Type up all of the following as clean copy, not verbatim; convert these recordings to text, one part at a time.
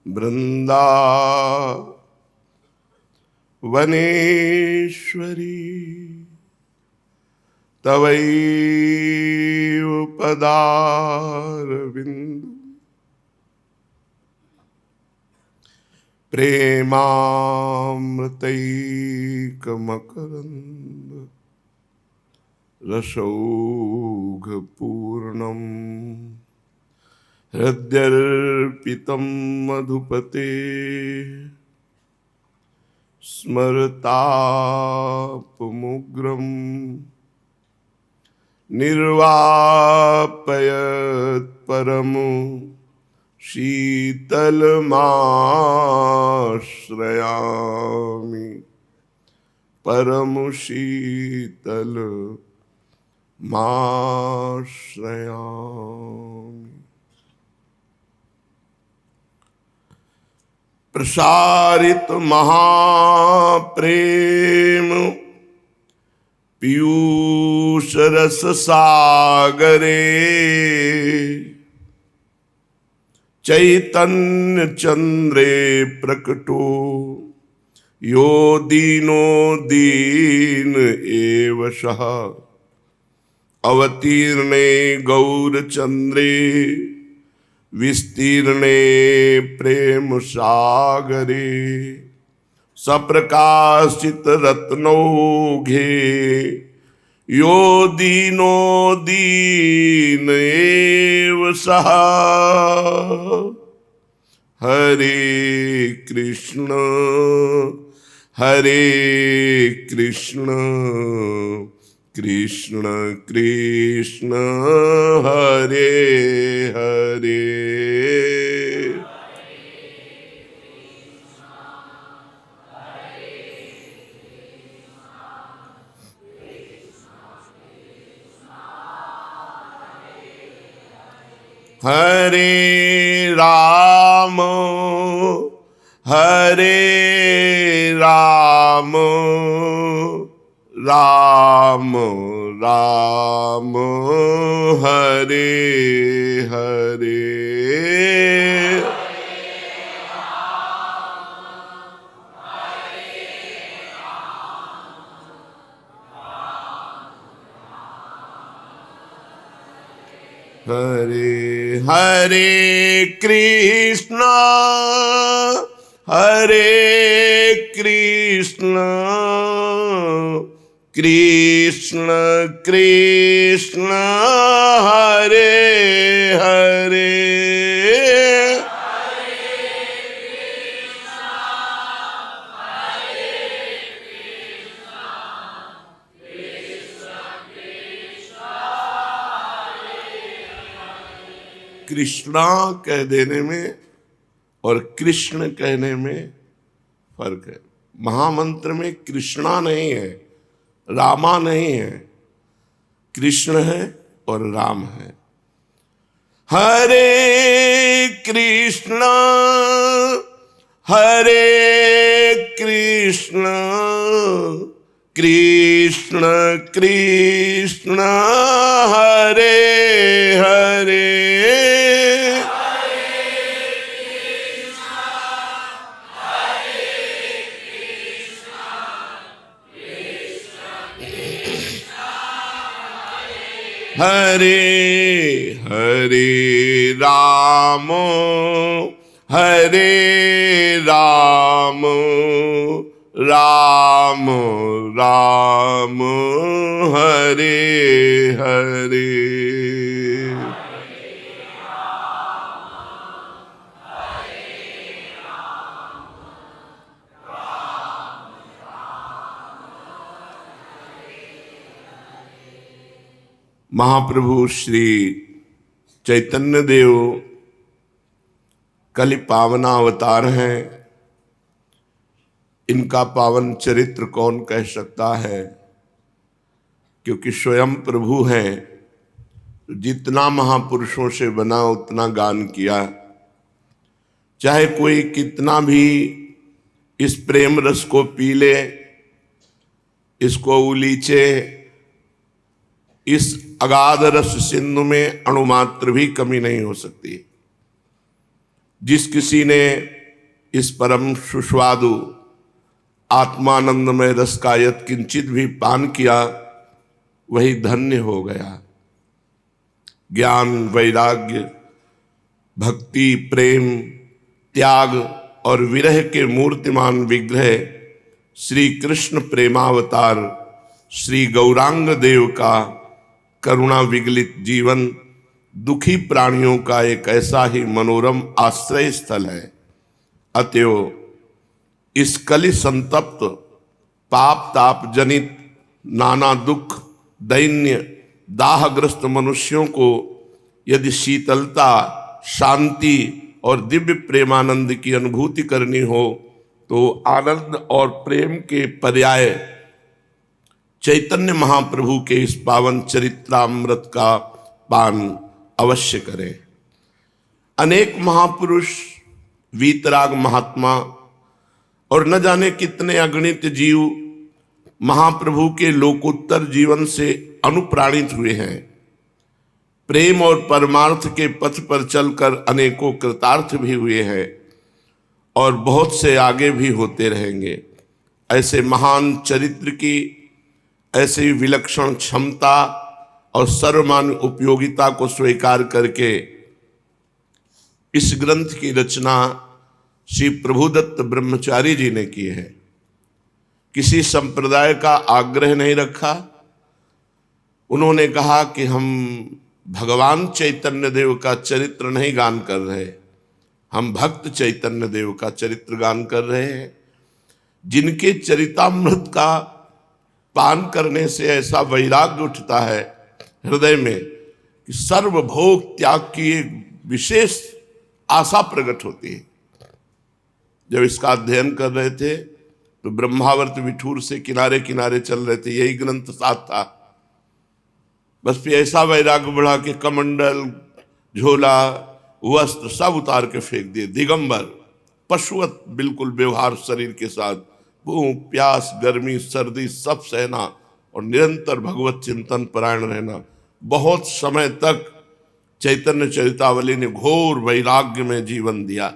वृंदावनेश्वरी तवैव पदारविंद प्रेमामृतैकमकरन्द रसौघपूर्णं हृद्यर्पितं मधुपते स्मरतापमुग्रं निर्वापयत् परमो शीतलमाश्रयामि परमो शीतलमाश्रयामि। प्रसारित महाप्रेम पीयूष रस सागरे चैतन्य चंद्रे प्रकटो यो दीनो दीन एव सः अवतीर्णे गौरचंद्रे विस्तीर्णे प्रेम सागरे सप्रकाशित रत्नौघे यो दीनो दीन एव सः हरे कृष्ण कृष्ण कृष्ण हरे हरे हरे राम राम राम हरे हरे हरे हरे कृष्ण कृष्ण कृष्ण हरे हरे कृष्णा कह देने में और कृष्ण कहने में फर्क है। महामंत्र में कृष्णा नहीं है, रामा नहीं है, कृष्ण है और राम है। हरे कृष्ण कृष्ण कृष्ण हरे हरे हरे हरे राम राम राम हरे हरे महाप्रभु श्री चैतन्य देव कलि पावनावतार हैं। इनका पावन चरित्र कौन कह सकता है, क्योंकि स्वयं प्रभु हैं। जितना महापुरुषों से बना उतना गान किया। चाहे कोई कितना भी इस प्रेम रस को पी ले, इसको उलीचे, इस अगाध रस सिंधु में अणुमात्र भी कमी नहीं हो सकती। जिस किसी ने इस परम सुस्वादु आत्मानंदमय रस का यत् किंचित भी पान किया वही धन्य हो गया। ज्ञान, वैराग्य, भक्ति, प्रेम, त्याग और विरह के मूर्तिमान विग्रह श्री कृष्ण प्रेमावतार श्री गौरांग देव का करुणा विगलित जीवन दुखी प्राणियों का एक ऐसा ही मनोरम आश्रय स्थल है। अतएव इस कलि संतप्त पाप ताप जनित नाना दुख, दैन्य, दाहग्रस्त मनुष्यों को यदि शीतलता, शांति और दिव्य प्रेमानंद की अनुभूति करनी हो तो आनंद और प्रेम के पर्याय चैतन्य महाप्रभु के इस पावन चरित्रामृत का पान अवश्य करें। अनेक महापुरुष, वीतराग महात्मा और न जाने कितने अगणित जीव महाप्रभु के लोकोत्तर जीवन से अनुप्राणित हुए हैं। प्रेम और परमार्थ के पथ पर चलकर अनेकों कृतार्थ भी हुए हैं और बहुत से आगे भी होते रहेंगे। ऐसे महान चरित्र की ऐसी विलक्षण क्षमता और सर्वमान्य उपयोगिता को स्वीकार करके इस ग्रंथ की रचना श्री प्रभुदत्त ब्रह्मचारी जी ने की है। किसी संप्रदाय का आग्रह नहीं रखा। उन्होंने कहा कि हम भगवान चैतन्य देव का चरित्र नहीं गान कर रहे, हम भक्त चैतन्य देव का चरित्र गान कर रहे हैं, जिनके चरितामृत का पान करने से ऐसा वैराग्य उठता है हृदय में कि सर्वभोग त्याग की एक विशेष आशा प्रकट होती है। जब इसका अध्ययन कर रहे थे तो ब्रह्मावर्त विठूर से किनारे किनारे चल रहे थे, यही ग्रंथ साथ था। बस फिर ऐसा वैराग्य बढ़ा कि कमंडल, झोला, वस्त्र सब उतार के फेंक दिए। दिगंबर, पशुवत बिल्कुल व्यवहार शरीर के साथ, भूख, प्यास, गर्मी, सर्दी सब सहना और निरंतर भगवत चिंतन परायण रहना। बहुत समय तक चैतन्य चरितावली ने घोर वैराग्य में जीवन दिया,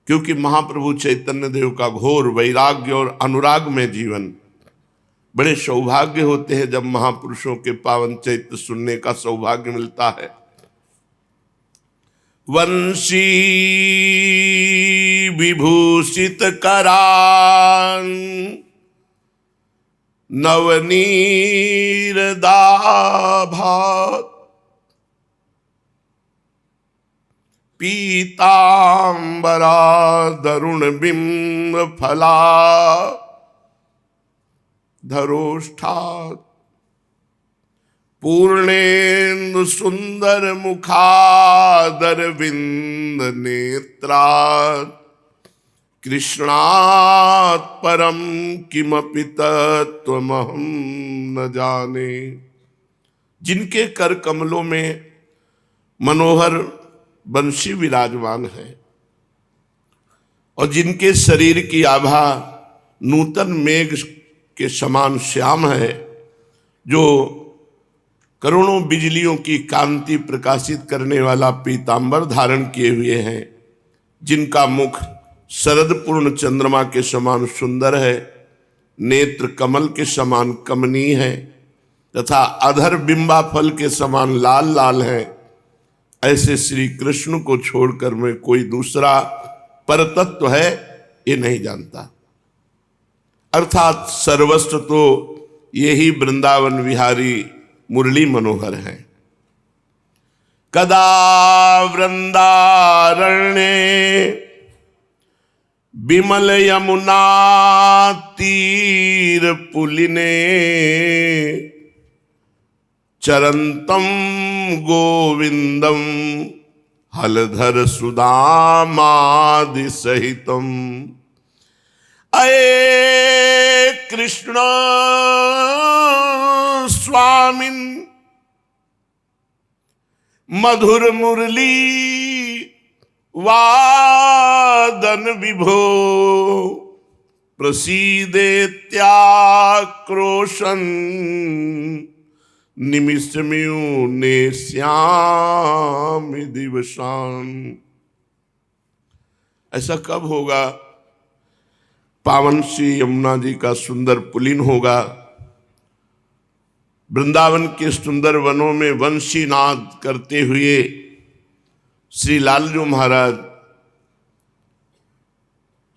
क्योंकि महाप्रभु चैतन्य देव का घोर वैराग्य और अनुराग में जीवन। बड़े सौभाग्य होते हैं जब महापुरुषों के पावन चरित्र सुनने का सौभाग्य मिलता है। वंशी विभूषित करान नवनीर दाभात पीतांबरा दरुण बिंब फला धरोष्ठात् पूर्णेन्दु सुंदर मुखादर विंद नेत्रात् कृष्णात् परम किमपि तत्त्वमहं न जाने। जिनके कर कमलों में मनोहर बंशी विराजमान है और जिनके शरीर की आभा नूतन मेघ के समान श्याम है, जो करोड़ों बिजलियों की कांति प्रकाशित करने वाला पीतांबर धारण किए हुए हैं, जिनका मुख शरद पूर्ण चंद्रमा के समान सुंदर है, नेत्र कमल के समान कमनीय है तथा अधर बिंबा फल के समान लाल लाल है, ऐसे श्री कृष्ण को छोड़कर मैं कोई दूसरा परतत्व है ये नहीं जानता। अर्थात सर्वस्व तो यही वृंदावन विहारी मुरली मनोहर है। कदा वृंदारण्ये विमल यमुना तीर पुलिने चरंतम गोविंदम हलधर सुदामादि सहितम। अये कृष्ण स्वामिन मधुर मुरली वादन विभो प्रसीदेत्याक्रोशन निमिषम्यूने श्याम दिवसान। ऐसा कब होगा? पावन श्री यमुना जी का सुंदर पुलिन होगा, वृंदावन के सुंदर वनों में वंशी नाद करते हुए श्री लालजू महाराज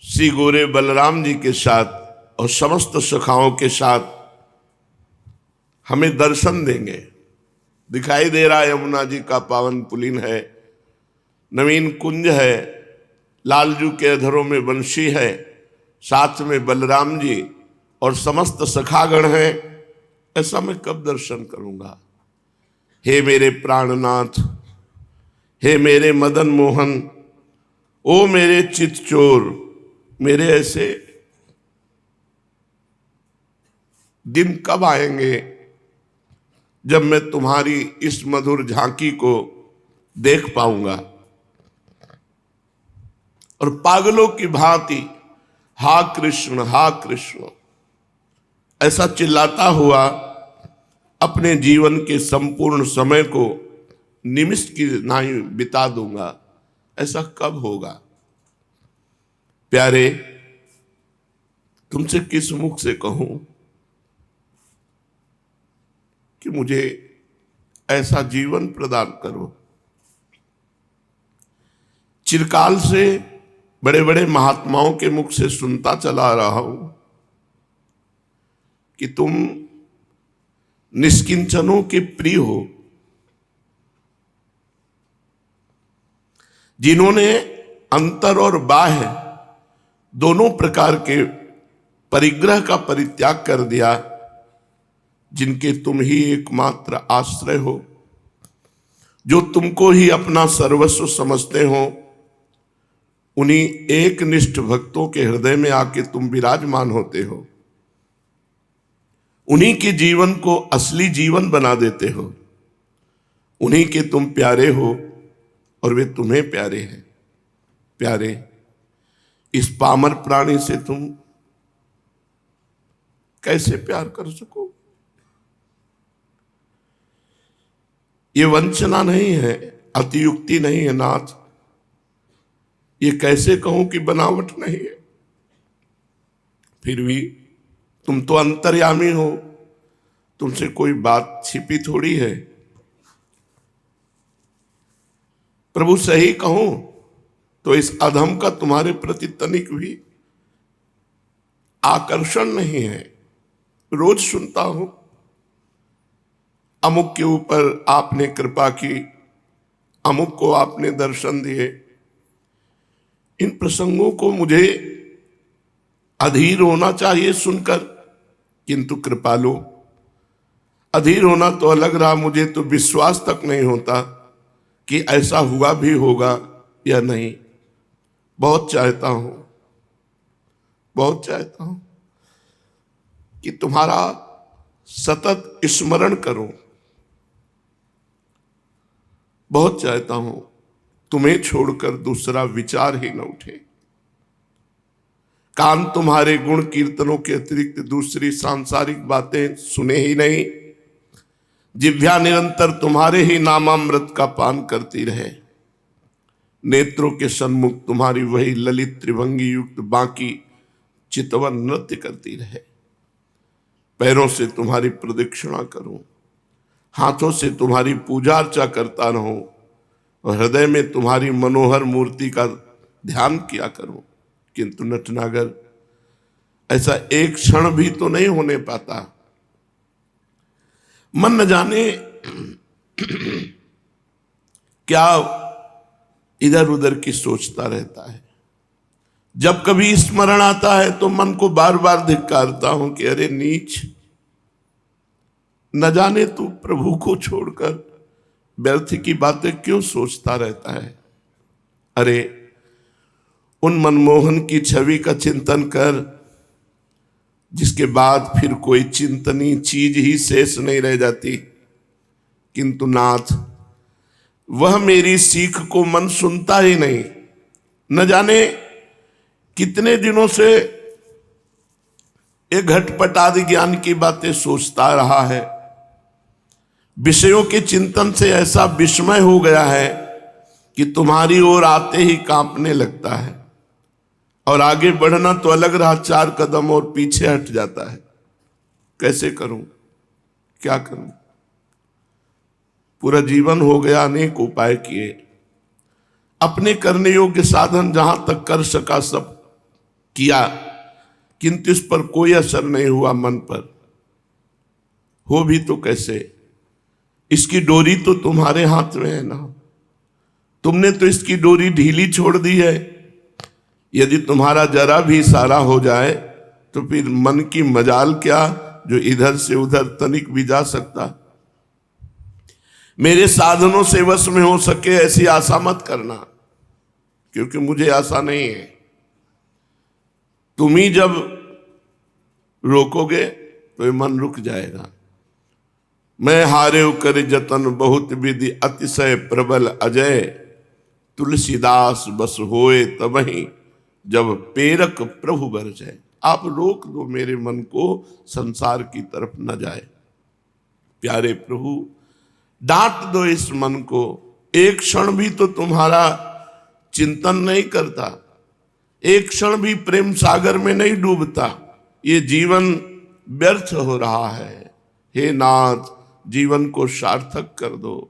श्री गोरे बलराम जी के साथ और समस्त सखाओं के साथ हमें दर्शन देंगे। दिखाई दे रहा है यमुना जी का पावन पुलिन है, नवीन कुंज है, लालजू के अधरों में वंशी है, साथ में बलराम जी और समस्त सखागण हैं। ऐसा मैं कब दर्शन करूंगा? हे मेरे प्राणनाथ, हे मेरे मदन मोहन, ओ मेरे चित चोर, मेरे ऐसे दिन कब आएंगे जब मैं तुम्हारी इस मधुर झांकी को देख पाऊंगा? और पागलों की भांति हा कृष्ण हा कृष्ण ऐसा चिल्लाता हुआ अपने जीवन के संपूर्ण समय को निमिष की नाई बिता दूंगा। ऐसा कब होगा? प्यारे, तुमसे किस मुख से कहूं कि मुझे ऐसा जीवन प्रदान करो। चिरकाल से बड़े बड़े महात्माओं के मुख से सुनता चला रहा हूं कि तुम निष्किंचनों के प्रिय हो, जिन्होंने अंतर और बाह्य दोनों प्रकार के परिग्रह का परित्याग कर दिया, जिनके तुम ही एकमात्र आश्रय हो, जो तुमको ही अपना सर्वस्व समझते हो, उन्हीं एक निष्ठ भक्तों के हृदय में आके तुम विराजमान होते हो। उन्हीं के जीवन को असली जीवन बना देते हो। उन्हीं के तुम प्यारे हो और वे तुम्हें प्यारे हैं। प्यारे, इस पामर प्राणी से तुम कैसे प्यार कर सको? ये वंचना नहीं है, अतियुक्ति नहीं है नाथ। ये कैसे कहूं कि बनावट नहीं है? फिर भी तुम तो अंतर्यामी हो, तुमसे कोई बात छिपी थोड़ी है। प्रभु, सही कहूं तो इस अधम का तुम्हारे प्रति तनिक भी आकर्षण नहीं है। रोज सुनता हूं, अमुक के ऊपर आपने कृपा की, अमुक को आपने दर्शन दिए। इन प्रसंगों को मुझे अधीर होना चाहिए सुनकर, किंतु कृपालु, अधीर होना तो अलग रहा, मुझे तो विश्वास तक नहीं होता कि ऐसा हुआ भी होगा या नहीं। बहुत चाहता हूं, बहुत चाहता हूं कि तुम्हारा सतत स्मरण करूं। बहुत चाहता हूं तुम्हें छोड़कर दूसरा विचार ही न उठे। कान तुम्हारे गुण कीर्तनों के अतिरिक्त दूसरी सांसारिक बातें सुने ही नहीं। जिह्वा निरंतर तुम्हारे ही नामामृत का पान करती रहे। नेत्रों के सन्मुख तुम्हारी वही ललित त्रिभंगी युक्त बाकी चितवन नृत्य करती रहे। पैरों से तुम्हारी प्रदक्षिणा करूं, हाथों से तुम्हारी पूजा अर्चा करता रहूं और हृदय में तुम्हारी मनोहर मूर्ति का ध्यान किया करूं। किंतु नटनागर, ऐसा एक क्षण भी तो नहीं होने पाता। मन न जाने क्या इधर उधर की सोचता रहता है। जब कभी स्मरण आता है तो मन को बार बार धिक्कारता हूं कि अरे नीच, न जाने तू प्रभु को छोड़कर व्यर्थ की बातें क्यों सोचता रहता है। अरे उन मनमोहन की छवि का चिंतन कर, जिसके बाद फिर कोई चिंतनीय चीज ही शेष नहीं रह जाती। किंतु नाथ, वह मेरी सीख को मन सुनता ही नहीं। न जाने कितने दिनों से एक घटपटादि ज्ञान की बातें सोचता रहा है। विषयों के चिंतन से ऐसा विस्मय हो गया है कि तुम्हारी ओर आते ही कांपने लगता है। और आगे बढ़ना तो अलग रहा, 4 कदम और पीछे हट जाता है। कैसे करूं, क्या करूं? पूरा जीवन हो गया, अनेक उपाय किए, अपने करने योग्य साधन जहां तक कर सका सब किया, किंतु इस पर कोई असर नहीं हुआ मन पर। हो भी तो कैसे, इसकी डोरी तो तुम्हारे हाथ में है ना, तुमने तो इसकी डोरी ढीली छोड़ दी है। यदि तुम्हारा जरा भी इशारा हो जाए तो फिर मन की मजाल क्या, जो इधर से उधर तनिक भी जा सकता। मेरे साधनों से वश में हो सके ऐसी आशा मत करना, क्योंकि मुझे आशा नहीं है। तुम ही जब रोकोगे तो ये मन रुक जाएगा। मैं हारे कर जतन बहुत विधि, अतिशय प्रबल अजय, तुलसीदास बस होए तबहि, जब पेरक प्रभु बर जाए। आप रोक दो मेरे मन को, संसार की तरफ न जाए। प्यारे प्रभु, डांट दो इस मन को, एक क्षण भी तो तुम्हारा चिंतन नहीं करता, एक क्षण भी प्रेम सागर में नहीं डूबता। ये जीवन व्यर्थ हो रहा है। हे नाथ, जीवन को सार्थक कर दो।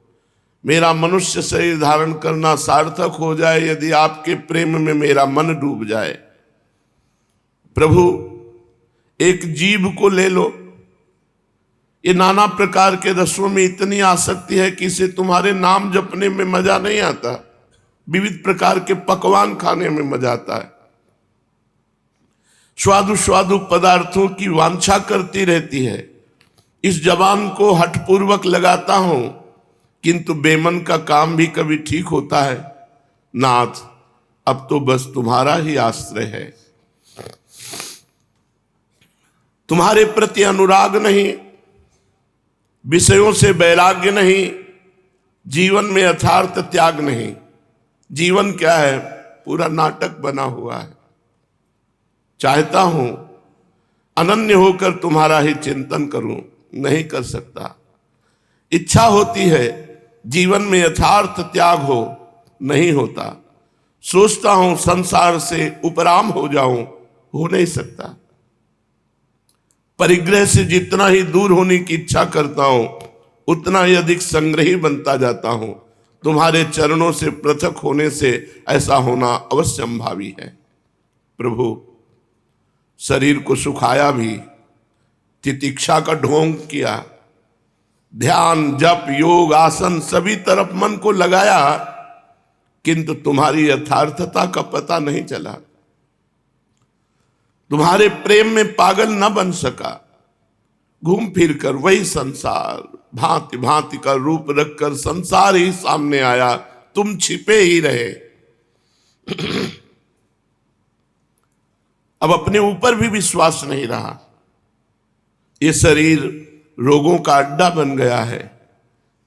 मेरा मनुष्य शरीर धारण करना सार्थक हो जाए यदि आपके प्रेम में मेरा मन डूब जाए। प्रभु, एक जीभ को ले लो, ये नाना प्रकार के रसों में इतनी आसक्ति है कि इसे तुम्हारे नाम जपने में मजा नहीं आता, विविध प्रकार के पकवान खाने में मजा आता है। स्वादु स्वादु पदार्थों की वांछा करती रहती है। इस जबान को हठपूर्वक लगाता हूं, किंतु बेमन का काम भी कभी ठीक होता है। नाथ, अब तो बस तुम्हारा ही आश्रय है। तुम्हारे प्रति अनुराग नहीं, विषयों से वैराग्य नहीं, जीवन में यथार्थ त्याग नहीं। जीवन क्या है? पूरा नाटक बना हुआ है। चाहता हूं अनन्य होकर तुम्हारा ही चिंतन करूं, नहीं कर सकता। इच्छा होती है जीवन में यथार्थ त्याग हो, नहीं होता। सोचता हूं संसार से उपराम हो जाऊं, हो नहीं सकता। परिग्रह से जितना ही दूर होने की इच्छा करता हूं, उतना ही अधिक संग्रही बनता जाता हूं। तुम्हारे चरणों से पृथक होने से ऐसा होना अवश्यंभावी है। प्रभु, शरीर को सुखाया भी, तितिक्षा का ढोंग किया, ध्यान जप योग आसन सभी तरफ मन को लगाया, किंतु तुम्हारी यथार्थता का पता नहीं चला। तुम्हारे प्रेम में पागल न बन सका। घूम फिर कर वही संसार, भांति भांति का रूप रखकर संसार ही सामने आया, तुम छिपे ही रहे। अब अपने ऊपर भी विश्वास नहीं रहा। ये शरीर रोगों का अड्डा बन गया है।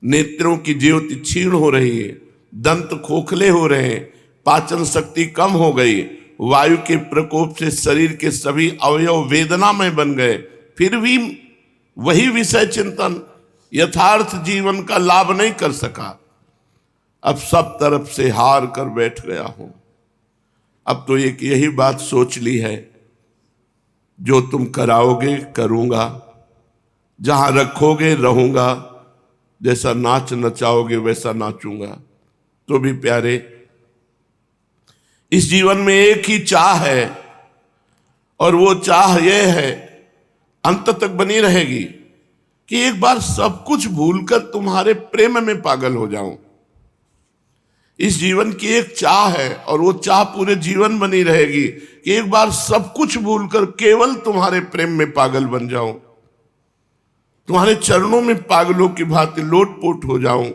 नेत्रों की ज्योति क्षीण हो रही है, दंत खोखले हो रहे हैं, पाचन शक्ति कम हो गई, वायु के प्रकोप से शरीर के सभी अवयव वेदना में बन गए। फिर भी वही विषय चिंतन, यथार्थ जीवन का लाभ नहीं कर सका। अब सब तरफ से हार कर बैठ गया हूं। अब तो एक यही बात सोच ली है, जो तुम कराओगे करूंगा, जहां रखोगे रहूंगा, जैसा नाच नचाओगे वैसा नाचूंगा। तो भी प्यारे, इस जीवन में एक ही चाह है, और वो चाह यह है, अंत तक बनी रहेगी, कि एक बार सब कुछ भूलकर तुम्हारे प्रेम में पागल हो जाऊं। इस जीवन की एक चाह है, और वो चाह पूरे जीवन बनी रहेगी, कि एक बार सब कुछ भूलकर केवल तुम्हारे प्रेम में पागल बन जाऊं, तुम्हारे चरणों में पागलों की भांति लोटपोट हो जाऊं।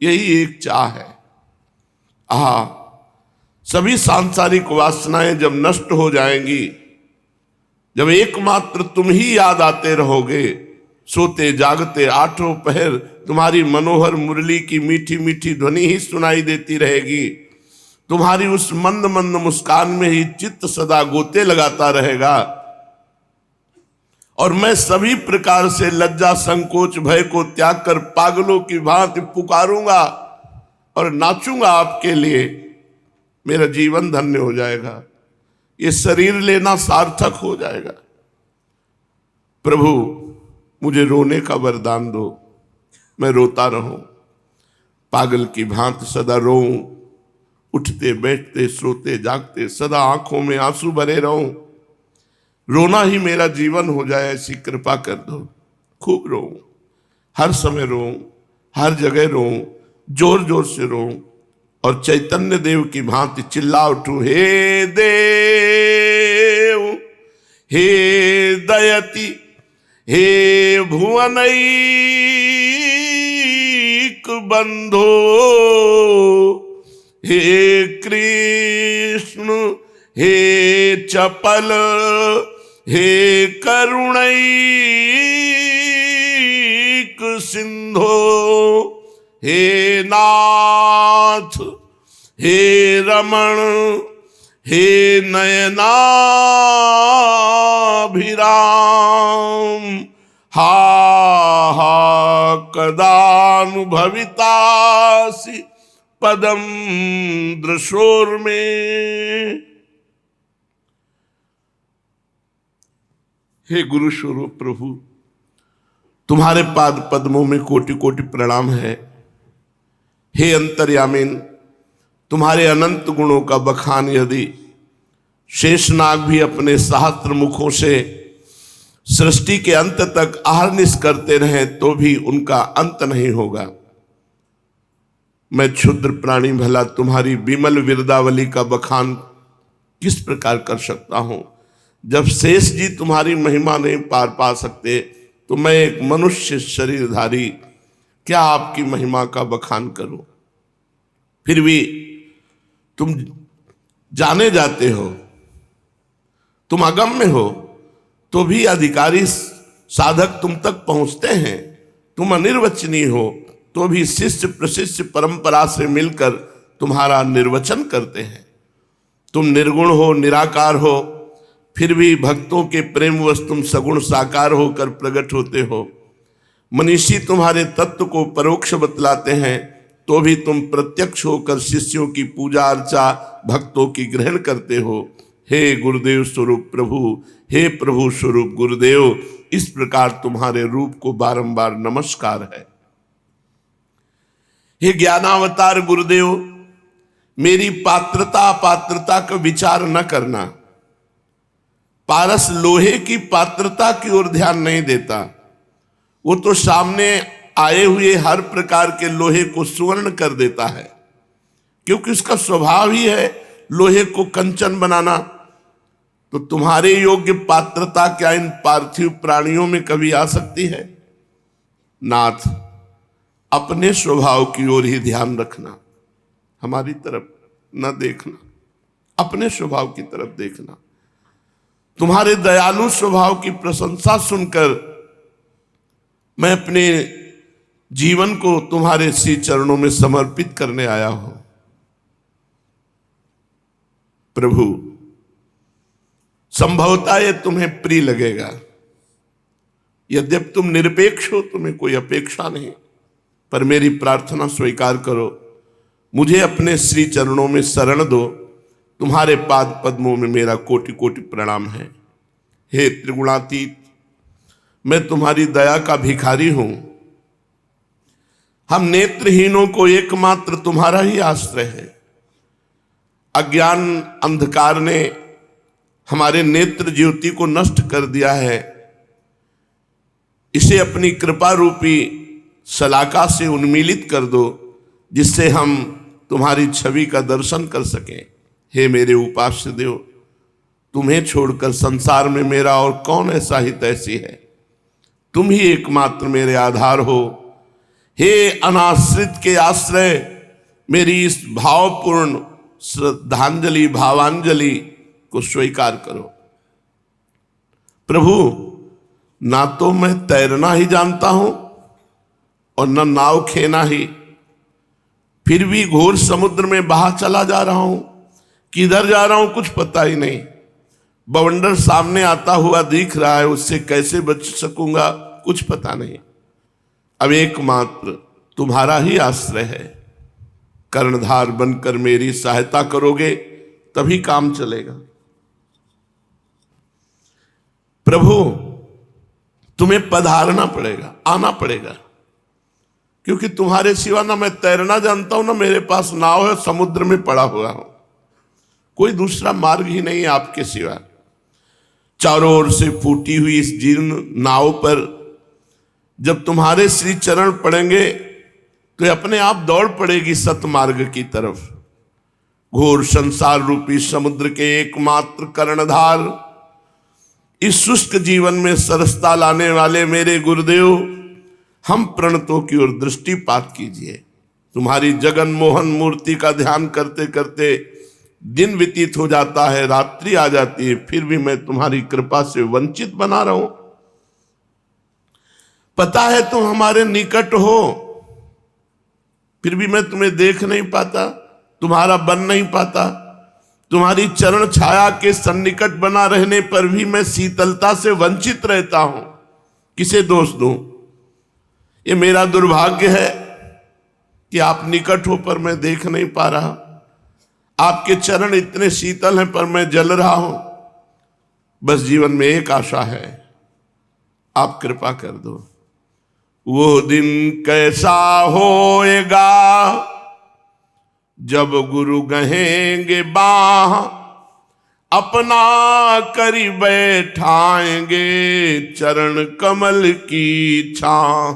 यही एक चाह है। सभी सांसारिक वासनाएं जब नष्ट हो जाएंगी, जब एकमात्र तुम ही याद आते रहोगे, सोते जागते आठों पहर तुम्हारी मनोहर मुरली की मीठी मीठी ध्वनि ही सुनाई देती रहेगी, तुम्हारी उस मंद मंद मुस्कान में ही चित्त सदा गोते लगाता रहेगा, और मैं सभी प्रकार से लज्जा संकोच भय को त्याग कर पागलों की भांति पुकारूंगा और नाचूंगा आपके लिए। मेरा जीवन धन्य हो जाएगा। ये शरीर लेना सार्थक हो जाएगा। प्रभु मुझे रोने का वरदान दो, मैं रोता रहूं, पागल की भांति सदा रोऊं, उठते बैठते सोते जागते सदा आंखों में आंसू भरे रहूं, रोना ही मेरा जीवन हो जाए, ऐसी कृपा कर दो। खूब रोऊं, हर समय रोऊं, हर जगह रोऊं, जोर जोर से रोऊं और चैतन्य देव की भांति चिल्ला उठूं, हे देव हे दयति हे भुवनैक बंधो हे कृष्ण हे चपल हे करुणैक सिंधो हे नाथ हे रमण हे नयनाभिराम हा हा कदानुभवितासि पदम दृशोर में। हे गुरु स्वरूप प्रभु, तुम्हारे पाद पद्मों में कोटि कोटि प्रणाम है। हे अंतर्यामीन, तुम्हारे अनंत गुणों का बखान यदि शेषनाग भी अपने सहस्त्र मुखों से सृष्टि के अंत तक अहर्निश करते रहे तो भी उनका अंत नहीं होगा। मैं क्षुद्र प्राणी भला तुम्हारी विमल विरदावली का बखान किस प्रकार कर सकता हूं। जब शेष जी तुम्हारी महिमा नहीं पार पा सकते तो मैं एक मनुष्य शरीरधारी क्या आपकी महिमा का बखान करूं। फिर भी तुम जाने जाते हो, तुम अगम्य हो, तो भी अधिकारी साधक तुम तक पहुंचते हैं। तुम अनिर्वचनीय हो तो भी शिष्य प्रशिष्य परंपरा से मिलकर तुम्हारा निर्वचन करते हैं। तुम निर्गुण हो, निराकार हो, फिर भी भक्तों के प्रेमवश तुम सगुण साकार होकर प्रकट होते हो। मनीषी तुम्हारे तत्व को परोक्ष बतलाते हैं तो भी तुम प्रत्यक्ष होकर शिष्यों की पूजा अर्चा भक्तों की ग्रहण करते हो। हे गुरुदेव स्वरूप प्रभु, हे प्रभु स्वरूप गुरुदेव, इस प्रकार तुम्हारे रूप को बारंबार नमस्कार है। हे ज्ञानावतार गुरुदेव, मेरी पात्रता अपात्रता का विचार न करना। पारस लोहे की पात्रता की ओर ध्यान नहीं देता, वो तो सामने आए हुए हर प्रकार के लोहे को स्वर्ण कर देता है, क्योंकि उसका स्वभाव ही है लोहे को कंचन बनाना। तो तुम्हारे योग्य पात्रता क्या इन पार्थिव प्राणियों में कभी आ सकती है? नाथ, अपने स्वभाव की ओर ही ध्यान रखना, हमारी तरफ न देखना, अपने स्वभाव की तरफ देखना। तुम्हारे दयालु स्वभाव की प्रशंसा सुनकर मैं अपने जीवन को तुम्हारे श्री चरणों में समर्पित करने आया हूं। प्रभु, संभवतः ये तुम्हें प्रिय लगेगा। यद्यपि तुम निरपेक्ष हो, तुम्हें कोई अपेक्षा नहीं, पर मेरी प्रार्थना स्वीकार करो। मुझे अपने श्री चरणों में शरण दो। तुम्हारे पाद पद्मों में मेरा कोटि कोटि प्रणाम है। हे त्रिगुणातीत, मैं तुम्हारी दया का भिखारी हूं। हम नेत्रहीनों को एकमात्र तुम्हारा ही आश्रय है। अज्ञान अंधकार ने हमारे नेत्र ज्योति को नष्ट कर दिया है। इसे अपनी कृपा रूपी शलाका से उन्मीलित कर दो, जिससे हम तुम्हारी छवि का दर्शन कर सकें। हे मेरे उपास्य देव, तुम्हें छोड़कर संसार में मेरा और कौन ऐसा हितैषी है। तुम ही एकमात्र मेरे आधार हो। हे अनाश्रित के आश्रय, मेरी इस भावपूर्ण श्रद्धांजलि भावांजलि को स्वीकार करो। प्रभु, ना तो मैं तैरना ही जानता हूं और न नाव खेना ही, फिर भी घोर समुद्र में बहा चला जा रहा हूं। किधर जा रहा हूं कुछ पता ही नहीं। बवंडर सामने आता हुआ दिख रहा है, उससे कैसे बच सकूंगा कुछ पता नहीं। अब एकमात्र तुम्हारा ही आश्रय है। कर्णधार बनकर मेरी सहायता करोगे तभी काम चलेगा। प्रभु तुम्हें पधारना पड़ेगा, आना पड़ेगा, क्योंकि तुम्हारे सिवा ना मैं तैरना जानता हूं, ना मेरे पास नाव है, समुद्र में पड़ा हुआ हूं, कोई दूसरा मार्ग ही नहीं है आपके सिवा। चारों ओर से फूटी हुई इस जीर्ण नाव पर जब तुम्हारे श्री चरण पड़ेंगे तो अपने आप दौड़ पड़ेगी सतमार्ग की तरफ। घोर संसार रूपी समुद्र के एकमात्र कर्णधार, इस शुष्क जीवन में सरसता लाने वाले मेरे गुरुदेव, हम प्रणतों की ओर दृष्टिपात कीजिए। तुम्हारी जगन मोहन मूर्ति का ध्यान करते करते दिन व्यतीत हो जाता है, रात्रि आ जाती है, फिर भी मैं तुम्हारी कृपा से वंचित बना रहा हूं। पता है तुम हमारे निकट हो, फिर भी मैं तुम्हें देख नहीं पाता, तुम्हारा बन नहीं पाता। तुम्हारी चरण छाया के सन्निकट बना रहने पर भी मैं शीतलता से वंचित रहता हूं। किसे दोष दूं? ये मेरा दुर्भाग्य है कि आप निकट हो पर मैं देख नहीं पा रहा। आपके चरण इतने शीतल हैं पर मैं जल रहा हूं। बस जीवन में एक आशा है, आप कृपा कर दो। वो दिन कैसा होएगा जब गुरु गहेंगे बाह, अपना करी बैठाएंगे चरण कमल की छाह।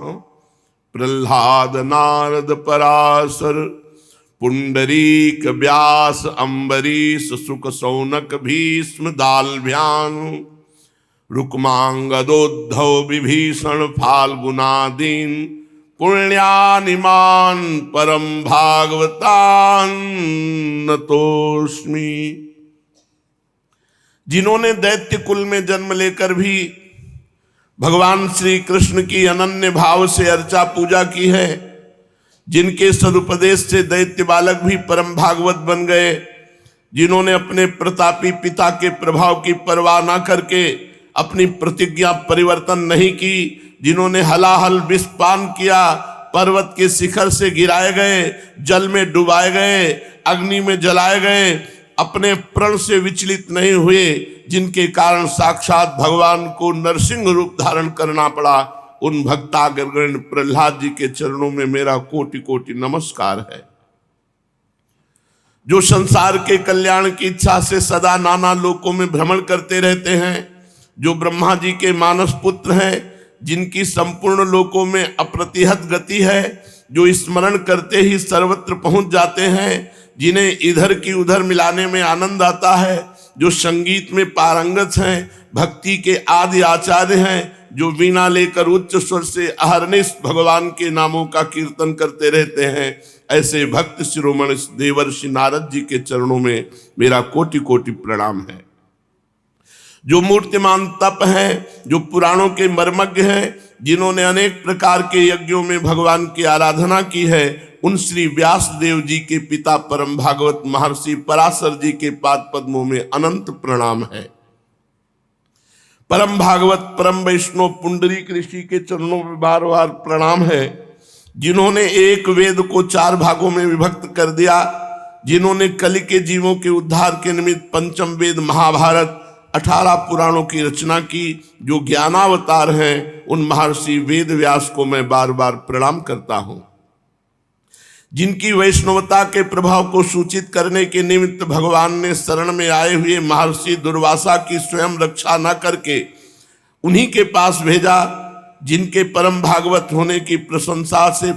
प्रहलाद नारद पराशर पुंडरीक व्यास अम्बरीश सुक सौनक भीष्म दाल्भ्यान, रुक्मांगदोद्धव विभीषण फाल्गुनादीन, पुण्यानिमान परम भागवतान नतोस्मि। जिन्होंने दैत्य कुल में जन्म लेकर भी भगवान श्री कृष्ण की अनन्य भाव से अर्चा पूजा की है, जिनके सदुपदेश से दैत्य बालक भी परम भागवत बन गए, जिन्होंने अपने प्रतापी पिता के प्रभाव की परवाह न करके अपनी प्रतिज्ञा परिवर्तन नहीं की, जिन्होंने हलाहल विष पान किया, पर्वत के शिखर से गिराए गए, जल में डुबाए गए, अग्नि में जलाए गए, अपने प्रण से विचलित नहीं हुए, जिनके कारण साक्षात भगवान को नरसिंह रूप धारण करना पड़ा, उन भक्ताग्रगण्य प्रहलाद जी के चरणों में मेरा कोटि कोटि नमस्कार है। जो संसार के कल्याण की इच्छा से सदा नाना लोकों में भ्रमण करते रहते हैं, जो ब्रह्मा जी के मानस पुत्र हैं, जिनकी संपूर्ण लोकों में अप्रतिहत गति है, जो स्मरण करते ही सर्वत्र पहुंच जाते हैं, जिन्हें इधर की उधर मिलाने में आनंद आता है, जो संगीत में पारंगत हैं, भक्ति के आदि आचार्य हैं, जो वीणा लेकर उच्च स्वर से अहर्निश भगवान के नामों का कीर्तन करते रहते हैं, ऐसे भक्त शिरोमणि देवर्षि नारद जी के चरणों में मेरा कोटि कोटि प्रणाम है। जो मूर्तिमान तप हैं, जो पुराणों के मर्मज्ञ हैं, जिन्होंने अनेक प्रकार के यज्ञों में भगवान की आराधना की है, उन श्री व्यास देव जी के पिता परम भागवत महर्षि पराशर जी के पाद पद्मों में अनंत प्रणाम है। परम भागवत परम वैष्णव पुंडरीक ऋषि के चरणों में बार बार प्रणाम है, जिन्होंने एक वेद को 4 भागों में विभक्त कर दिया, जिन्होंने कलि के जीवों के उद्धार के निमित्त पंचम वेद महाभारत 18 पुराणों की रचना की, जो ज्ञानावतार हैं, उन महर्षि वेद व्यास को मैं बार बार प्रणाम करता हूं। जिनकी वैष्णवता के प्रभाव को सूचित करने के निमित्त भगवान ने शरण में आए हुए महर्षि दुर्वासा की स्वयं रक्षा न करके उन्हीं के पास भेजा, जिनके परम भागवत होने की प्रशंसा से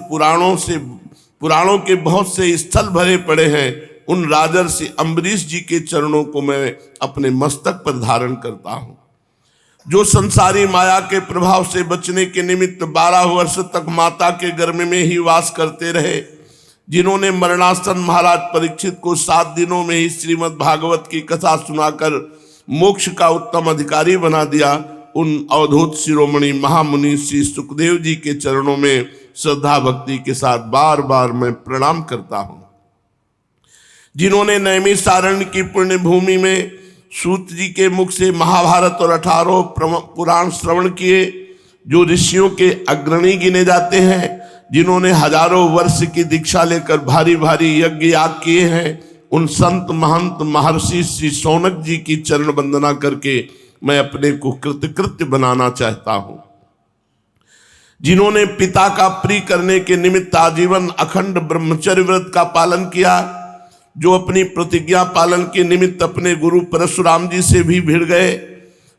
पुराणों के बहुत से स्थल भरे पड़े हैं, उन राजर्षि अम्बरीश जी के चरणों को मैं अपने मस्तक पर धारण करता हूं। जो संसारी माया के प्रभाव से बचने के निमित्त 12 वर्ष तक माता के गर्भ में ही वास करते रहे, जिन्होंने मरणासन महाराज परीक्षित को 7 दिनों में ही श्रीमद् भागवत की कथा सुनाकर मोक्ष का उत्तम अधिकारी बना दिया, उन अवधूत शिरोमणि महामुनि श्री सुखदेव जी के चरणों में श्रद्धा भक्ति के साथ बार बार मैं प्रणाम करता हूं। जिन्होंने नैमिषारण्य की पुण्य भूमि में सूत जी के मुख से महाभारत और 18 पुराण श्रवण किए, जो ऋषियों के अग्रणी गिने जाते हैं, जिन्होंने हजारों वर्ष की दीक्षा लेकर भारी भारी यज्ञ याग किए हैं, उन संत महंत महर्षि श्री सौनक जी की चरण वंदना करके मैं अपने को कृतकृत्य बनाना चाहता हूं। जिन्होंने पिता का प्रिय करने के निमित्त आजीवन अखंड ब्रह्मचर्य व्रत का पालन किया, जो अपनी प्रतिज्ञा पालन के निमित्त अपने गुरु परशुराम जी से भी भिड़ गए,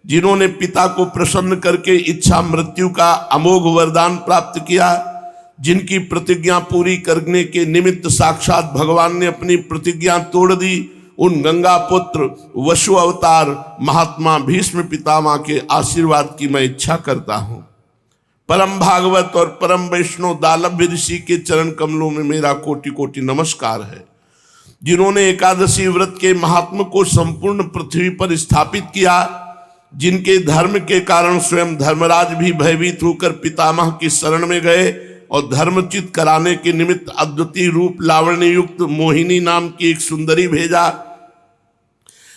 जिन्होंने पिता को प्रसन्न करके इच्छा मृत्यु का अमोघ वरदान प्राप्त किया, जिनकी प्रतिज्ञा पूरी करने के निमित्त साक्षात भगवान ने अपनी प्रतिज्ञा तोड़ दी, उन गंगा पुत्र वसु अवतार महात्मा भीष्म पितामह के आशीर्वाद की मैं इच्छा करता हूं। परम भागवत और परम वैष्णव दालभ्य ऋषि के चरण कमलों में मेरा कोटि कोटि नमस्कार है, जिन्होंने एकादशी व्रत के महात्म को संपूर्ण पृथ्वी पर स्थापित किया, जिनके धर्म के कारण स्वयं धर्मराज भी भयभीत होकर पितामह की शरण में गए और धर्मचित कराने के निमित्त अद्वितीय रूप लावण्य युक्त मोहिनी नाम की एक सुंदरी भेजा,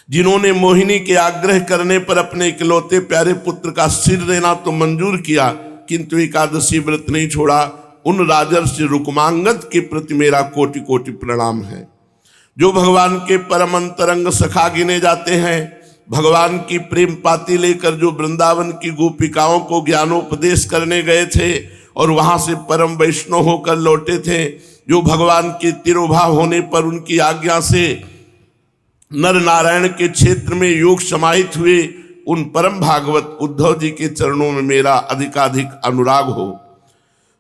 जिन्होंने मोहिनी के आग्रह करने पर अपने इकलौते प्यारे पुत्र का सिर देना तो मंजूर किया, किंतु एकादशी व्रत नहीं छोड़ा। उन राजर्षि रुक्मांगद के प्रति मेरा कोटि कोटि प्रणाम है, जो भगवान के परम अंतरंग सखा गिने जाते हैं। भगवान की प्रेम पाती लेकर जो वृंदावन की गोपिकाओं को ज्ञानोपदेश करने गए थे और वहां से परम वैष्णव होकर लौटे थे, जो भगवान के तिरोभाव होने पर उनकी आज्ञा से नर नारायण के क्षेत्र में योग समाहित हुए, उन परम भागवत उद्धव जी के चरणों में मेरा अधिकाधिक अनुराग हो।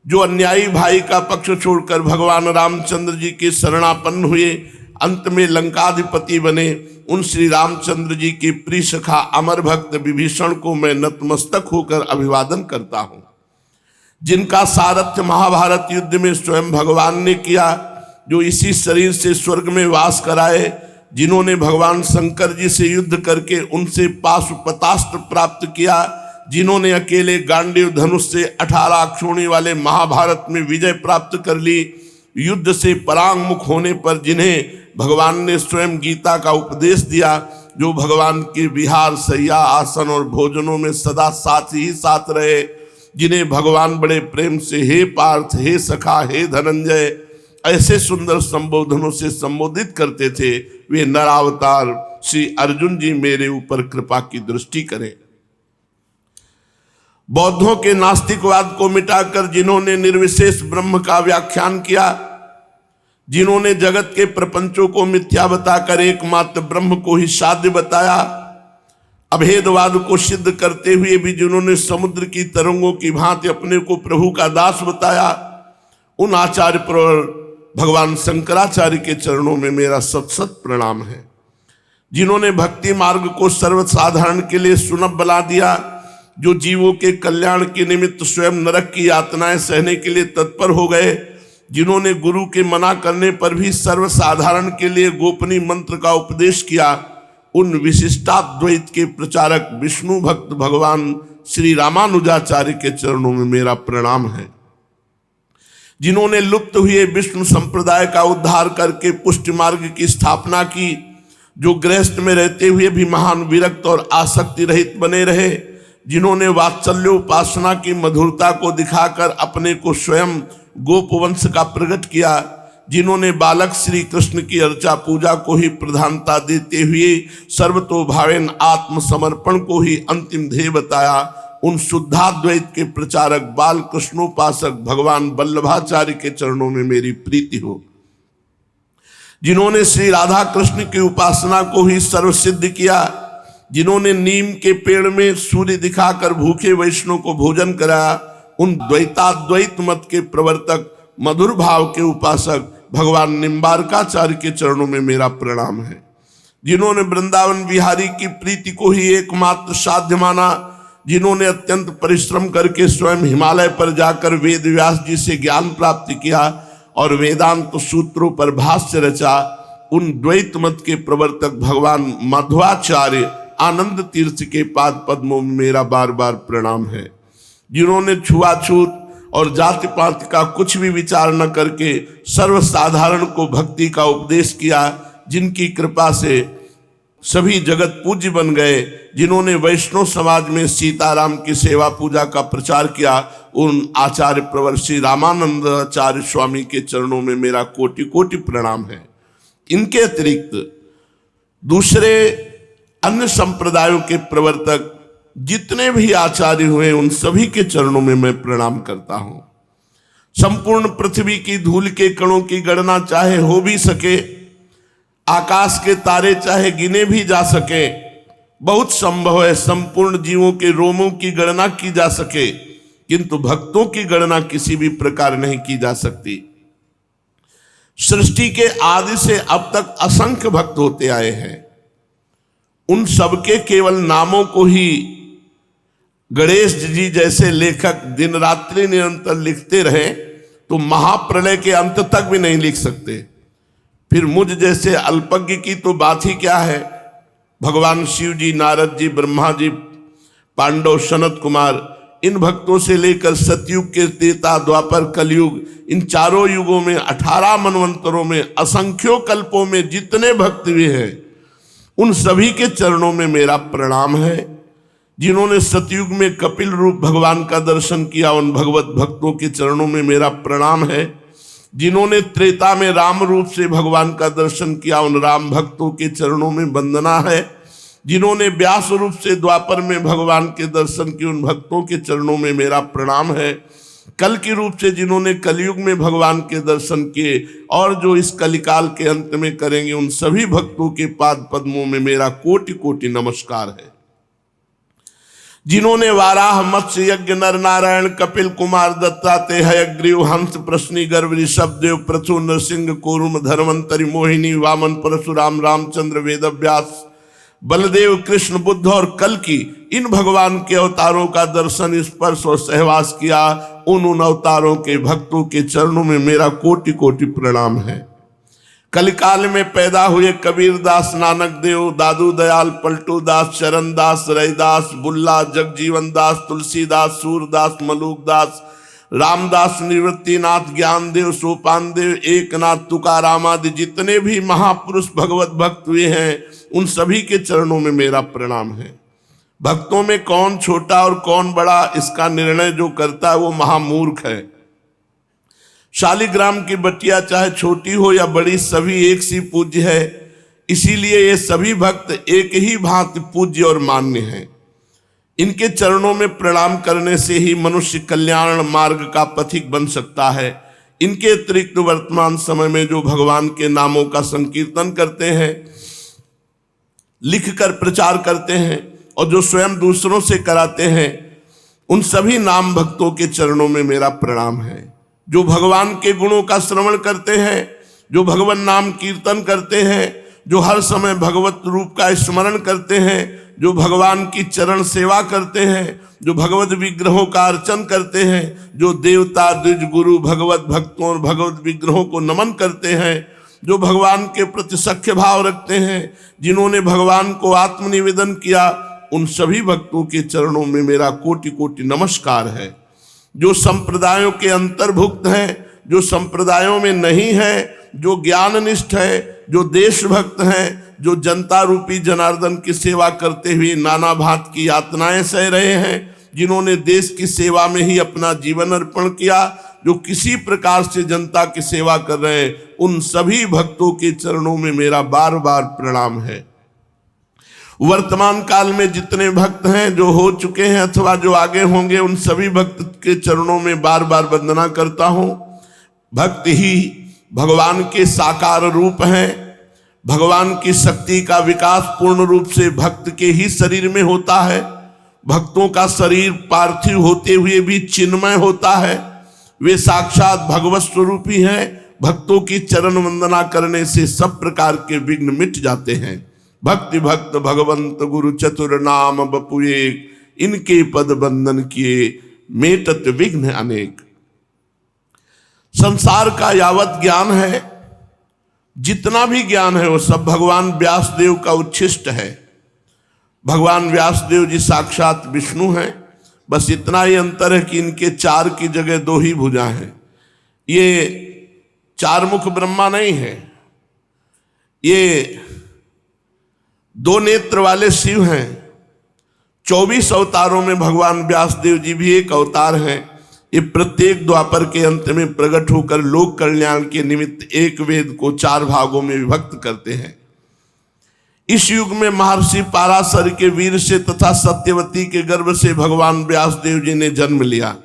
जो अन्यायी भाई का पक्ष छोड़कर भगवान रामचंद्र जी के शरणापन्न हुए, अंत में लंकाधिपति बने, उन श्री रामचंद्र जी के प्रिय सखा अमर भक्त विभीषण को मैं नतमस्तक होकर अभिवादन करता हूं, जिनका सारथ्य महाभारत युद्ध में स्वयं भगवान ने किया, जो इसी शरीर से स्वर्ग में वास कराए, जिन्होंने भगवान शंकर जी से युद्ध करके उनसे पाशुपतास्त्र प्राप्त किया, जिन्होंने अकेले गांडीव धनुष से 18 अक्षोणी वाले महाभारत में विजय प्राप्त कर ली, युद्ध से परांगमुख होने पर जिन्हें भगवान ने स्वयं गीता का उपदेश दिया, जो भगवान के विहार शैया आसन और भोजनों में सदा साथ ही साथ रहे, जिन्हें भगवान बड़े प्रेम से हे पार्थ, हे सखा, हे धनंजय ऐसे सुंदर संबोधनों से संबोधित करते थे, वे नरावतार श्री अर्जुन जी मेरे ऊपर कृपा की दृष्टि करें। बौद्धों के नास्तिकवाद को मिटाकर जिन्होंने निर्विशेष ब्रह्म का व्याख्यान किया, जिन्होंने जगत के प्रपंचों को मिथ्या बताकर एकमात्र ब्रह्म को ही साध्य बताया, अभेदवाद को सिद्ध करते हुए भी जिन्होंने समुद्र की तरंगों की भांति अपने को प्रभु का दास बताया, उन आचार्य पर भगवान शंकराचार्य के चरणों में मेरा सत सत प्रणाम है, जिन्होंने भक्ति मार्ग को सर्वसाधारण के लिए सुलभ बना दिया, जो जीवों के कल्याण के निमित्त स्वयं नरक की यातनाएं सहने के लिए तत्पर हो गए, जिन्होंने गुरु के मना करने पर भी सर्वसाधारण के लिए गोपनीय मंत्र का उपदेश किया, उन विशिष्टाद्वैत के प्रचारक विष्णु भक्त भगवान श्री रामानुजाचार्य के चरणों में मेरा प्रणाम है, जिन्होंने लुप्त हुए विष्णु संप्रदाय का उद्धार करके पुष्टि मार्ग की स्थापना की, जो गृहस्थ में रहते हुए भी महान विरक्त और आसक्ति रहित बने रहे, जिन्होंने वात्सल्य उपासना की मधुरता को दिखाकर अपने को स्वयं गोपवंश का प्रकट किया, जिन्होंने बालक श्री कृष्ण की अर्चा पूजा को ही प्रधानता देते हुए सर्वतोभावेन आत्मसमर्पण को ही अंतिम ध्येय बताया, उन शुद्धाद्वैत के प्रचारक बाल कृष्णोपासक भगवान वल्लभाचार्य के चरणों में मेरी प्रीति हो, जिन्होंने श्री राधा कृष्ण की उपासना को ही सर्वसिद्ध किया, जिन्होंने नीम के पेड़ में सूर्य दिखाकर भूखे वैष्णव को भोजन कराया, उन द्वैताद्वैत मत के प्रवर्तक मधुर भाव के उपासक भगवान निम्बारकाचार्य के चरणों में मेरा प्रणाम है, जिन्होंने वृंदावन विहारी की प्रीति को ही एकमात्र साध्य माना, जिन्होंने अत्यंत परिश्रम करके स्वयं हिमालय पर जाकर वेद व्यास जी से ज्ञान प्राप्त किया और वेदांत सूत्रों पर भाष्य रचा, उन द्वैत मत के प्रवर्तक भगवान मध्वाचार्य आनंद तीर्थ के पाद पद्मों में मेरा बार बार प्रणाम है, जिन्होंने छुआछूत और जाति पाति का कुछ भी विचार न करके सर्वसाधारण को भक्ति का उपदेश किया, जिनकी कृपा से सभी जगत पूज्य बन गए, जिन्होंने वैष्णव समाज में सीताराम की सेवा पूजा का प्रचार किया, उन आचार्य प्रवर श्री रामानंद आचार्य स्वामी के चरणों में मेरा कोटि कोटि प्रणाम है। इनके अतिरिक्त दूसरे अन्य संप्रदायों के प्रवर्तक जितने भी आचार्य हुए उन सभी के चरणों में मैं प्रणाम करता हूं। संपूर्ण पृथ्वी की धूल के कणों की गणना चाहे हो भी सके, आकाश के तारे चाहे गिने भी जा सके, बहुत संभव है संपूर्ण जीवों के रोमों की गणना की जा सके, किंतु भक्तों की गणना किसी भी प्रकार नहीं की जा सकती। सृष्टि के आदि से अब तक असंख्य भक्त होते आए हैं। उन सबके केवल नामों को ही गणेश जी जैसे लेखक दिन रात्रि निरंतर लिखते रहे तो महाप्रलय के अंत तक भी नहीं लिख सकते। फिर मुझ जैसे अल्पज्ञ की तो बात ही क्या है। भगवान शिव जी, नारद जी, ब्रह्मा जी, पांडव, सनत कुमार, इन भक्तों से लेकर सतयुग के त्रेता, द्वापर, कलयुग, इन चारों युगों में 18 मनवंतरों में असंख्यों कल्पों में जितने भक्त हुए हैं उन सभी के चरणों में मेरा प्रणाम है। जिन्होंने सतयुग में कपिल रूप भगवान का दर्शन किया उन भगवत भक्तों के चरणों में मेरा प्रणाम है। जिन्होंने त्रेता में राम रूप से भगवान का दर्शन किया उन राम भक्तों के चरणों में वंदना है। जिन्होंने व्यास रूप से द्वापर में भगवान के दर्शन किए उन भक्तों के चरणों में मेरा प्रणाम है। कल के रूप से जिन्होंने कलयुग में भगवान के दर्शन किए और जो इस कलिकाल के अंत में करेंगे उन सभी भक्तों के पाद पद्मों में मेरा कोटि कोटि नमस्कार है। जिन्होंने वाराह, मत्स्य यज्ञ, नर नारायण, कपिल, कुमार, दत्तात्रेय, हयग्रीव, हंस, प्रश्नि, गर्भ, ऋषभदेव, प्रचु, नरसिंह, कूर्म, धर्मंतरि, मोहिनी, वामन, परशुराम, रामचंद्र, वेदव्यास, बलदेव, कृष्ण, बुद्ध और कल की इन भगवान के अवतारों का दर्शन, स्पर्श और सहवास किया उन अवतारों के भक्तों के चरणों में मेरा कोटि कोटि प्रणाम है। कलिकाल में पैदा हुए कबीर दास, नानक देव, दादू दयाल, पलटू दास, चरण दास, रैदास, बुल्ला, जगजीवन दास, तुलसीदास, सूरदास, मलूक दास, रामदास, निवृत्तिनाथ, ज्ञानदेव, सोपान देव, एकनाथ, तुकाराम आदि जितने भी महापुरुष भगवत भक्त हुए हैं उन सभी के चरणों में मेरा प्रणाम है। भक्तों में कौन छोटा और कौन बड़ा इसका निर्णय जो करता है वो महामूर्ख है। शालिग्राम की बटिया चाहे छोटी हो या बड़ी सभी एक सी पूज्य है, इसीलिए ये सभी भक्त एक ही भांति पूज्य और मान्य हैं। इनके चरणों में प्रणाम करने से ही मनुष्य कल्याण मार्ग का पथिक बन सकता है। इनके अतिरिक्त वर्तमान समय में जो भगवान के नामों का संकीर्तन करते हैं, लिखकर प्रचार करते हैं और जो स्वयं दूसरों से कराते हैं उन सभी नाम भक्तों के चरणों में मेरा प्रणाम है। जो भगवान के गुणों का श्रवण करते हैं, जो भगवान नाम कीर्तन करते हैं, जो हर समय भगवत रूप का स्मरण करते हैं, जो भगवान की चरण सेवा करते हैं, जो भगवत विग्रहों का अर्चन करते हैं, जो देवता, द्विज, गुरु, भगवत भक्तों और भगवत विग्रहों को नमन करते हैं, जो भगवान के प्रति सख्य भाव रखते हैं, जिन्होंने भगवान को आत्मनिवेदन किया उन सभी भक्तों के चरणों में मेरा कोटि कोटि नमस्कार है। जो संप्रदायों के अंतर्भुक्त हैं, जो संप्रदायों में नहीं है, जो ज्ञाननिष्ठ है, जो देशभक्त हैं, जो जनता रूपी जनार्दन की सेवा करते हुए नाना भांत की यातनाएं सह रहे हैं, जिन्होंने देश की सेवा में ही अपना जीवन अर्पण किया, जो किसी प्रकार से जनता की सेवा कर रहे हैं, उन सभी भक्तों के चरणों में मेरा बार बार प्रणाम है। वर्तमान काल में जितने भक्त हैं, जो हो चुके हैं अथवा जो आगे होंगे, उन सभी भक्त के चरणों में बार बार वंदना करता हूँ। भक्त ही भगवान के साकार रूप हैं। भगवान की शक्ति का विकास पूर्ण रूप से भक्त के ही शरीर में होता है। भक्तों का शरीर पार्थिव होते हुए भी चिन्मय होता है। वे साक्षात भगवत स्वरूपी हैं। भक्तों की चरण वंदना करने से सब प्रकार के विघ्न मिट जाते हैं। भक्ति भक्त भगवंत गुरु चतुर नाम बपु एक, इनके पद बंदन किए मेटत विघ्न अनेक। संसार का यावत ज्ञान है, जितना भी ज्ञान है वो सब भगवान व्यासदेव का उच्छिष्ट है। भगवान व्यासदेव जी साक्षात विष्णु हैं। बस इतना ही अंतर है कि इनके चार की जगह दो ही भुजा हैं। ये चार मुख ब्रह्मा नहीं है, ये दो नेत्र वाले शिव हैं। 24 अवतारों में भगवान व्यासदेव जी भी एक अवतार हैं। ये प्रत्येक द्वापर के अंत में प्रकट होकर लोक कल्याण के निमित्त एक वेद को 4 भागों में विभक्त करते हैं। इस युग में महर्षि पाराशर के वीर से तथा सत्यवती के गर्भ से भगवान व्यासदेव जी ने जन्म लिया।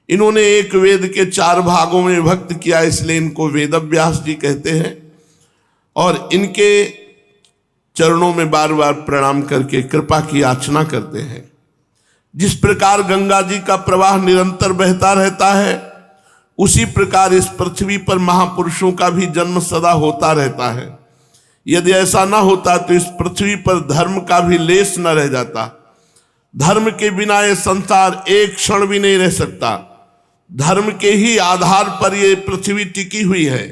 इन्होंने एक वेद के 4 भागों में विभक्त किया, इसलिए इनको वेद व्यास जी कहते हैं। और इनके चरणों में बार बार प्रणाम करके कृपा की याचना करते हैं। जिस प्रकार गंगा जी का प्रवाह निरंतर बहता रहता है, उसी प्रकार इस पृथ्वी पर महापुरुषों का भी जन्म सदा होता रहता है। यदि ऐसा ना होता तो इस पृथ्वी पर धर्म का भी लेश न रह जाता। धर्म के बिना ये संसार एक क्षण भी नहीं रह सकता। धर्म के ही आधार पर ये पृथ्वी टिकी हुई है।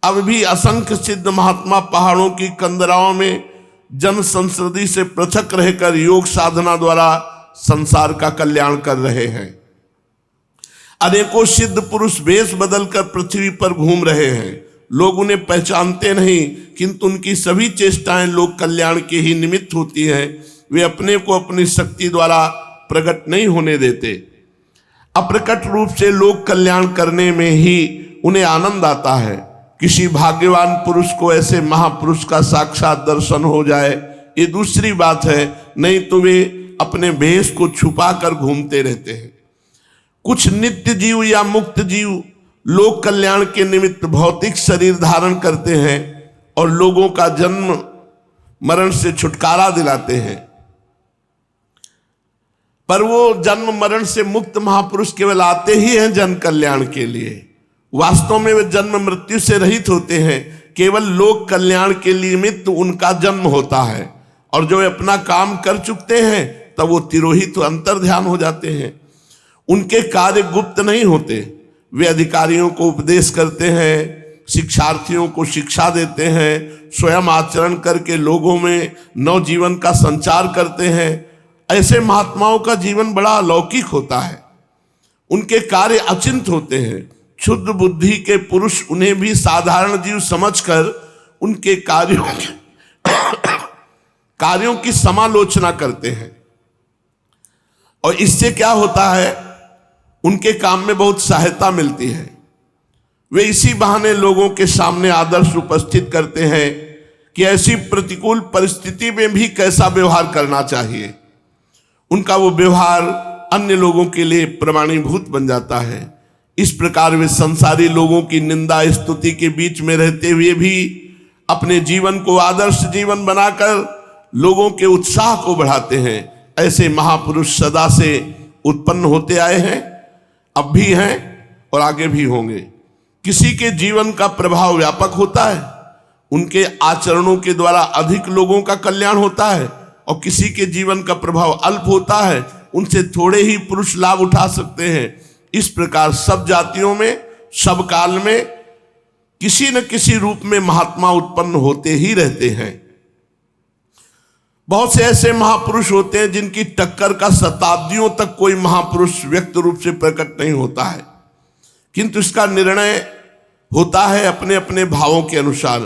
अब भी असंख्य सिद्ध महात्मा पहाड़ों की कंदराओं में जन संसदी से पृथक रहकर योग साधना द्वारा संसार का कल्याण कर रहे हैं। अनेकों सिद्ध पुरुष वेश बदलकर पृथ्वी पर घूम रहे हैं। लोग उन्हें पहचानते नहीं, किंतु उनकी सभी चेष्टाएं लोक कल्याण के ही निमित्त होती हैं। वे अपने को अपनी शक्ति द्वारा प्रकट नहीं होने देते। अप्रकट रूप से लोक कल्याण करने में ही उन्हें आनंद आता है। किसी भाग्यवान पुरुष को ऐसे महापुरुष का साक्षात दर्शन हो जाए, ये दूसरी बात है, नहीं तो वे अपने भेष को छुपा कर घूमते रहते हैं। कुछ नित्य जीव या मुक्त जीव लोक कल्याण के निमित्त भौतिक शरीर धारण करते हैं और लोगों का जन्म मरण से छुटकारा दिलाते हैं। पर वो जन्म मरण से मुक्त महापुरुष केवल आते ही हैं जन कल्याण के लिए। वास्तव में वे जन्म मृत्यु से रहित होते हैं। केवल लोक कल्याण के निमित्त उनका जन्म होता है, और जो अपना काम कर चुकते हैं तब वो तिरोहित अंतर ध्यान हो जाते हैं। उनके कार्य गुप्त नहीं होते। वे अधिकारियों को उपदेश करते हैं, शिक्षार्थियों को शिक्षा देते हैं, स्वयं आचरण करके लोगों में नवजीवन का संचार करते हैं। ऐसे महात्माओं का जीवन बड़ा अलौकिक होता है। उनके कार्य अचिंत होते हैं। क्षुद्र बुद्धि के पुरुष उन्हें भी साधारण जीव समझकर उनके कार्यों की समालोचना करते हैं। और इससे क्या होता है, उनके काम में बहुत सहायता मिलती है। वे इसी बहाने लोगों के सामने आदर्श उपस्थित करते हैं कि ऐसी प्रतिकूल परिस्थिति में भी कैसा व्यवहार करना चाहिए। उनका वो व्यवहार अन्य लोगों के लिए प्रमाणीभूत बन जाता है। इस प्रकार वे संसारी लोगों की निंदा स्तुति के बीच में रहते हुए भी अपने जीवन को आदर्श जीवन बनाकर लोगों के उत्साह को बढ़ाते हैं। ऐसे महापुरुष सदा से उत्पन्न होते आए हैं, अब भी हैं और आगे भी होंगे। किसी के जीवन का प्रभाव व्यापक होता है, उनके आचरणों के द्वारा अधिक लोगों का कल्याण होता है, और किसी के जीवन का प्रभाव अल्प होता है, उनसे थोड़े ही पुरुष लाभ उठा सकते हैं। इस प्रकार सब जातियों में, सब काल में किसी न किसी रूप में महात्मा उत्पन्न होते ही रहते हैं। बहुत से ऐसे महापुरुष होते हैं जिनकी टक्कर का शताब्दियों तक कोई महापुरुष व्यक्त रूप से प्रकट नहीं होता है, किंतु इसका निर्णय होता है अपने अपने भावों के अनुसार,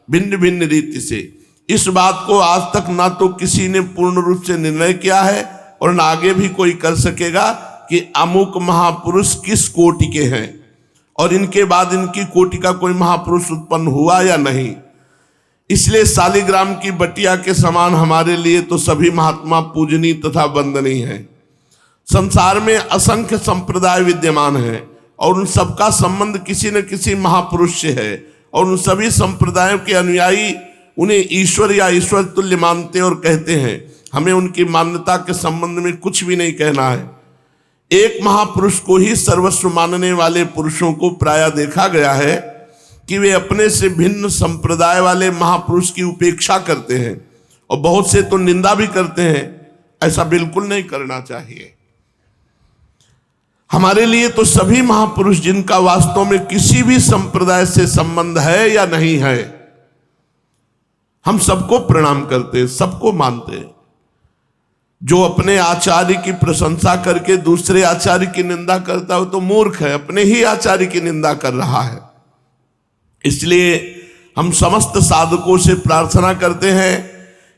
भिन्न भिन्न रीति से। इस बात को आज तक ना तो किसी ने पूर्ण रूप से निर्णय किया है और ना आगे भी कोई कर सकेगा कि अमुक महापुरुष किस कोटि के हैं और इनके बाद इनकी कोटि का कोई महापुरुष उत्पन्न हुआ या नहीं। इसलिए शालिग्राम की बटिया के समान हमारे लिए तो सभी महात्मा पूजनीय तथा वंदनीय हैं। संसार में असंख्य संप्रदाय विद्यमान हैं और उन सबका संबंध किसी न किसी महापुरुष से है, और उन सभी संप्रदायों के अनुयायी उन्हें ईश्वर या ईश्वर तुल्य मानते और कहते हैं। हमें उनकी मान्यता के संबंध में कुछ भी नहीं कहना है। एक महापुरुष को ही सर्वस्व मानने वाले पुरुषों को प्रायः देखा गया है कि वे अपने से भिन्न संप्रदाय वाले महापुरुष की उपेक्षा करते हैं, और बहुत से तो निंदा भी करते हैं। ऐसा बिल्कुल नहीं करना चाहिए। हमारे लिए तो सभी महापुरुष जिनका वास्तव में किसी भी संप्रदाय से संबंध है या नहीं है, हम सबको प्रणाम करते हैं, सबको मानते हैं। जो अपने आचार्य की प्रशंसा करके दूसरे आचार्य की निंदा करता हो तो मूर्ख है, अपने ही आचार्य की निंदा कर रहा है। इसलिए हम समस्त साधकों से प्रार्थना करते हैं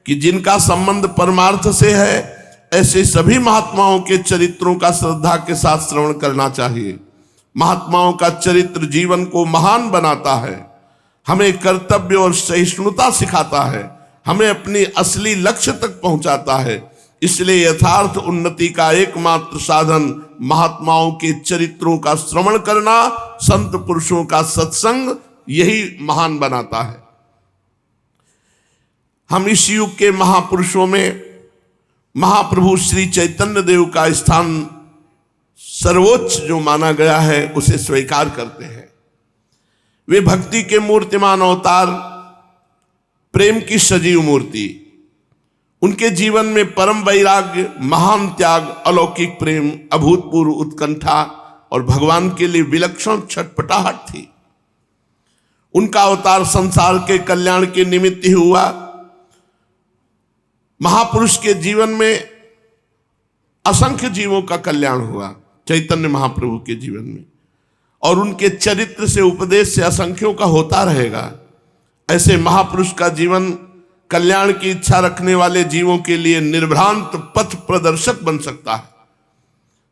कि जिनका संबंध परमार्थ से है, ऐसे सभी महात्माओं के चरित्रों का श्रद्धा के साथ श्रवण करना चाहिए। महात्माओं का चरित्र जीवन को महान बनाता है, हमें कर्तव्य और सहिष्णुता सिखाता है, हमें अपनी असली लक्ष्य तक पहुंचाता है। इसलिए यथार्थ उन्नति का एकमात्र साधन महात्माओं के चरित्रों का श्रवण करना, संत पुरुषों का सत्संग, यही महान बनाता है। हम इस युग के महापुरुषों में महाप्रभु श्री चैतन्य देव का स्थान सर्वोच्च जो माना गया है उसे स्वीकार करते हैं। वे भक्ति के मूर्तिमान अवतार, प्रेम की सजीव मूर्ति। उनके जीवन में परम वैराग्य, महान त्याग, अलौकिक प्रेम, अभूतपूर्व उत्कंठा और भगवान के लिए विलक्षण छटपटाहट थी। उनका अवतार संसार के कल्याण के निमित्त ही हुआ। महापुरुष के जीवन में असंख्य जीवों का कल्याण हुआ चैतन्य महाप्रभु के जीवन में, और उनके चरित्र से, उपदेश से असंख्यों का होता रहेगा। ऐसे महापुरुष का जीवन कल्याण की इच्छा रखने वाले जीवों के लिए निर्भ्रांत पथ प्रदर्शक बन सकता है।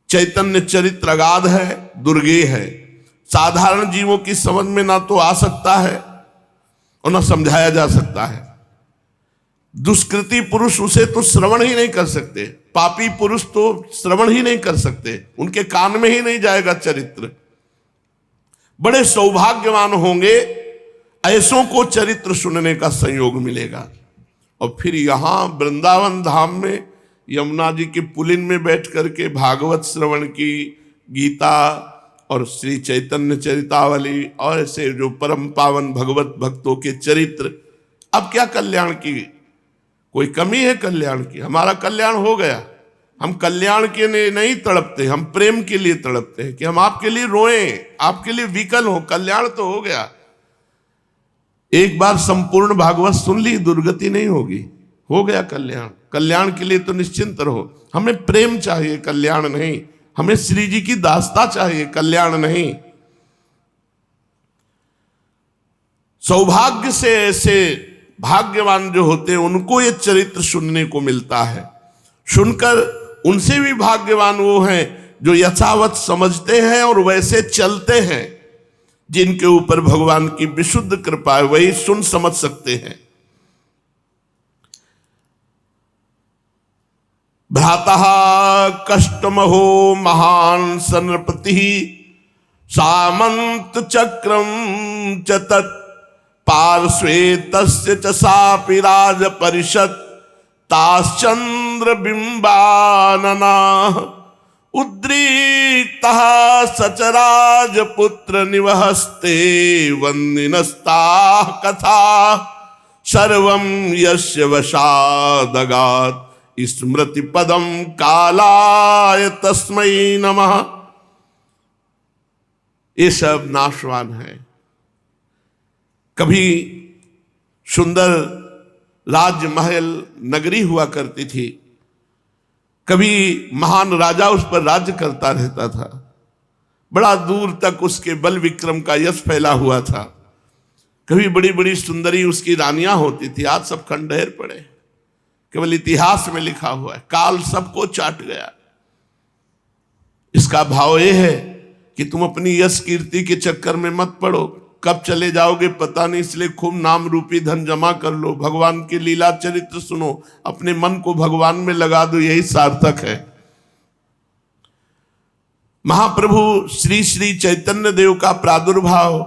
चैतन्य चरित्र अगाध है, दुर्गेय है, साधारण जीवों की समझ में ना तो आ सकता है और ना समझाया जा सकता है। दुष्कृति पुरुष उसे तो श्रवण ही नहीं कर सकते, पापी पुरुष तो श्रवण ही नहीं कर सकते, उनके कान में ही नहीं जाएगा चरित्र। बड़े सौभाग्यवान होंगे ऐसों को चरित्र सुनने का संयोग मिलेगा। और फिर यहां वृंदावन धाम में यमुना जी के पुलिन में बैठ करके भागवत श्रवण की, गीता और श्री चैतन्य चरितावली और ऐसे जो परम पावन भगवत भक्तों के चरित्र, अब क्या कल्याण की कोई कमी है? कल्याण की हमारा कल्याण हो गया। हम कल्याण के लिए नहीं तड़पते, हम प्रेम के लिए तड़पते हैं कि हम आपके लिए रोएं, आपके लिए विकल हो। कल्याण तो हो गया, एक बार संपूर्ण भागवत सुन ली, दुर्गति नहीं होगी, हो गया कल्याण। कल्याण के लिए तो निश्चिंत रहो। हमें प्रेम चाहिए, कल्याण नहीं। हमें श्री जी की दास्ता चाहिए, कल्याण नहीं। सौभाग्य से ऐसे भाग्यवान जो होते हैं उनको ये चरित्र सुनने को मिलता है। सुनकर उनसे भी भाग्यवान वो हैं जो यथावत समझते हैं और वैसे चलते हैं। जिनके ऊपर भगवान की विशुद्ध कृपा है वही सुन समझ सकते हैं। भ्रातः कष्टमहो महान सनपति सामंत चक्रम च तत् पार्श्वे तस्य च सापि राज परिषद ताश्चंद्र बिंबानना उद्रीक्तः सचराजपुत्र निवहस्ते वन्दिनस्ताः कथा सर्वं यस्य वशादगात् स्मृति पदम कालाय तस्मै नमः। ये सब नाशवान है। कभी सुंदर राज्य महल नगरी हुआ करती थी, कभी महान राजा उस पर राज्य करता रहता था, बड़ा दूर तक उसके बल विक्रम का यश फैला हुआ था। कभी बड़ी बड़ी सुंदरी उसकी रानियां होती थी। आज सब खंडहर पड़े, केवल इतिहास में लिखा हुआ है, काल सबको चाट गया। इसका भाव यह है कि तुम अपनी यश कीर्ति के चक्कर में मत पड़ो, कब चले जाओगे पता नहीं, इसलिए खूब नाम रूपी धन जमा कर लो, भगवान के लीला चरित्र सुनो, अपने मन को भगवान में लगा दो, यही सार्थक है। महाप्रभु श्री श्री चैतन्य देव का प्रादुर्भाव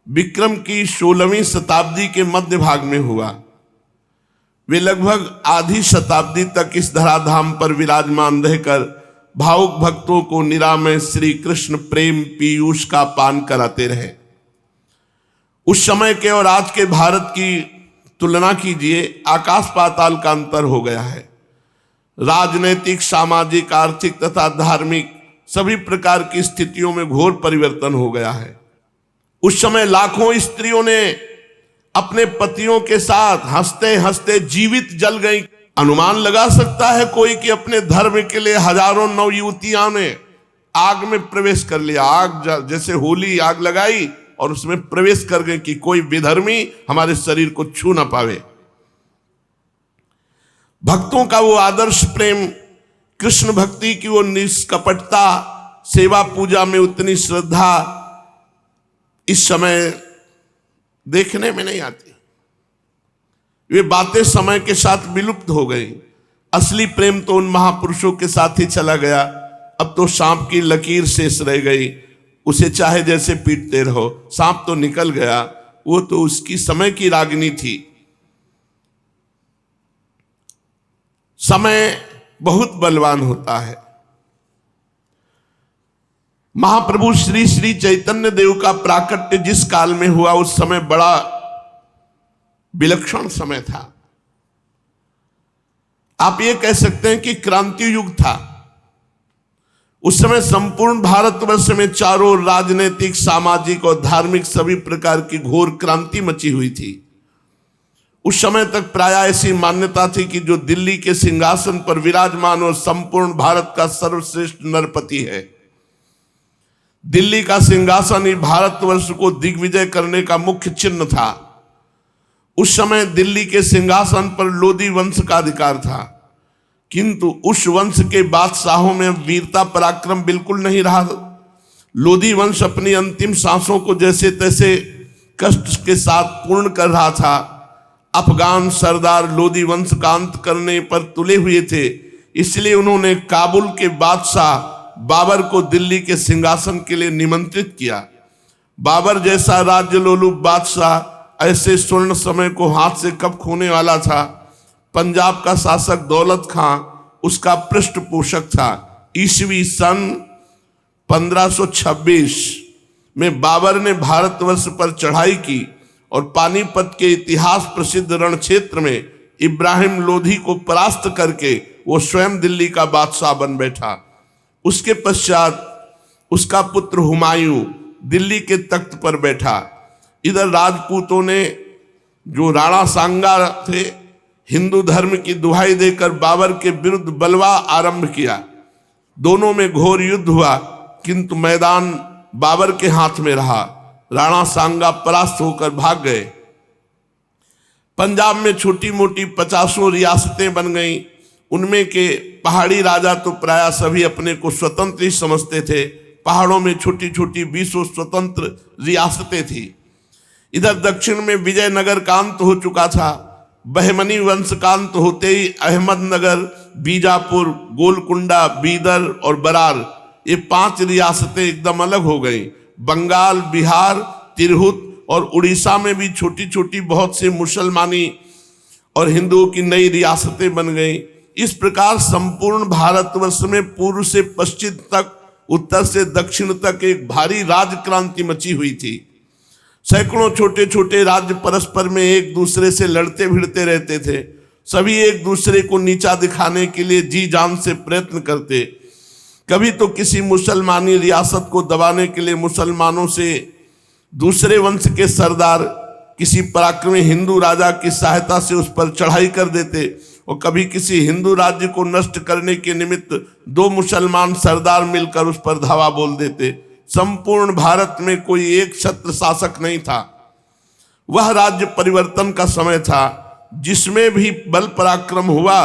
विक्रम की 16वीं शताब्दी के मध्य भाग में हुआ। वे लगभग आधी शताब्दी तक इस धराधाम पर विराजमान रहकर भावुक भक्तों को निरामय श्री कृष्ण प्रेम पीयूष का पान कराते रहे। उस समय के और आज के भारत की तुलना कीजिए, आकाश पाताल का अंतर हो गया है। राजनैतिक, सामाजिक, आर्थिक तथा धार्मिक सभी प्रकार की स्थितियों में घोर परिवर्तन हो गया है। उस समय लाखों स्त्रियों ने अपने पतियों के साथ हंसते हंसते जीवित जल गई। अनुमान लगा सकता है कोई कि अपने धर्म के लिए हजारों नवयुवतियां ने आग में प्रवेश कर लिया। आग जैसे होली आग लगाई और उसमें प्रवेश कर गए कि कोई विधर्मी हमारे शरीर को छू ना पावे। भक्तों का वो आदर्श प्रेम, कृष्ण भक्ति की वो निष्कपटता, सेवा पूजा में उतनी श्रद्धा इस समय देखने में नहीं आती। वे बातें समय के साथ विलुप्त हो गई। असली प्रेम तो उन महापुरुषों के साथ ही चला गया। अब तो सांप की लकीर शेष रह गई, उसे चाहे जैसे पीटते रहो, सांप तो निकल गया। वो तो उसकी समय की रागिनी थी। समय बहुत बलवान होता है। महाप्रभु श्री श्री चैतन्य देव का प्राकट्य जिस काल में हुआ, उस समय बड़ा विलक्षण समय था। आप ये कह सकते हैं कि क्रांति युग था। उस समय संपूर्ण भारतवर्ष में चारों ओर राजनीतिक, सामाजिक और धार्मिक सभी प्रकार की घोर क्रांति मची हुई थी। उस समय तक प्राय ऐसी मान्यता थी कि जो दिल्ली के सिंहासन पर विराजमान और संपूर्ण भारत का सर्वश्रेष्ठ नरपति है। दिल्ली का सिंहासन ही भारतवर्ष को दिग्विजय करने का मुख्य चिन्ह था। उस समय दिल्ली के सिंहासन पर लोधी वंश का अधिकार था, किंतु उस वंश के बादशाहों में वीरता पराक्रम बिल्कुल नहीं रहा। लोधी वंश अपनी अंतिम सांसों को जैसे तैसे कष्ट के साथ पूर्ण कर रहा था। अफगान सरदार लोधी वंश का अंत करने पर तुले हुए थे, इसलिए उन्होंने काबुल के बादशाह बाबर को दिल्ली के सिंहासन के लिए निमंत्रित किया। बाबर जैसा राज्य लोलुप बादशाह ऐसे स्वर्ण समय को हाथ से कब खोने वाला था। पंजाब का शासक दौलत खां उसका पृष्ठपोषक था। ईस्वी सन 1526 में बाबर ने भारतवर्ष पर चढ़ाई की और पानीपत के इतिहास प्रसिद्ध रण क्षेत्र में इब्राहिम लोधी को परास्त करके वो स्वयं दिल्ली का बादशाह बन बैठा। उसके पश्चात उसका पुत्र हुमायूं दिल्ली के तख्त पर बैठा। इधर राजपूतों ने, जो राणा सांगा थे, हिंदू धर्म की दुहाई देकर बाबर के विरुद्ध बलवा आरंभ किया। दोनों में घोर युद्ध हुआ, किंतु मैदान बाबर के हाथ में रहा। राणा सांगा परास्त होकर भाग गए। पंजाब में छोटी मोटी 50 रियासतें बन गईं। उनमें के पहाड़ी राजा तो प्राय सभी अपने को स्वतंत्र ही समझते थे। पहाड़ों में छोटी छोटी 20 स्वतंत्र रियासतें थी। इधर दक्षिण में विजयनगर का अंत हो चुका था। बहमनी वंश का अंत होते ही अहमदनगर, बीजापुर, गोलकुंडा, बीदर और बरार, ये 5 रियासतें एकदम अलग हो गई। बंगाल, बिहार, तिरहुत और उड़ीसा में भी छोटी छोटी बहुत से मुसलमानी और हिंदुओं की नई रियासतें बन गई। इस प्रकार संपूर्ण भारतवर्ष में पूर्व से पश्चिम तक, उत्तर से दक्षिण तक एक भारी राजक्रांति मची हुई थी। सैकड़ों छोटे छोटे राज्य परस्पर में एक दूसरे से लड़ते भिड़ते रहते थे। सभी एक दूसरे को नीचा दिखाने के लिए जी जान से प्रयत्न करते। कभी तो किसी मुसलमानी रियासत को दबाने के लिए मुसलमानों से दूसरे वंश के सरदार किसी पराक्रमी हिंदू राजा की सहायता से उस पर चढ़ाई कर देते, और कभी किसी हिंदू राज्य को नष्ट करने के निमित्त 2 मुसलमान सरदार मिलकर उस पर धावा बोल देते। संपूर्ण भारत में कोई एक छत्र शासक नहीं था। वह राज्य परिवर्तन का समय था, जिसमें भी बल पराक्रम हुआ,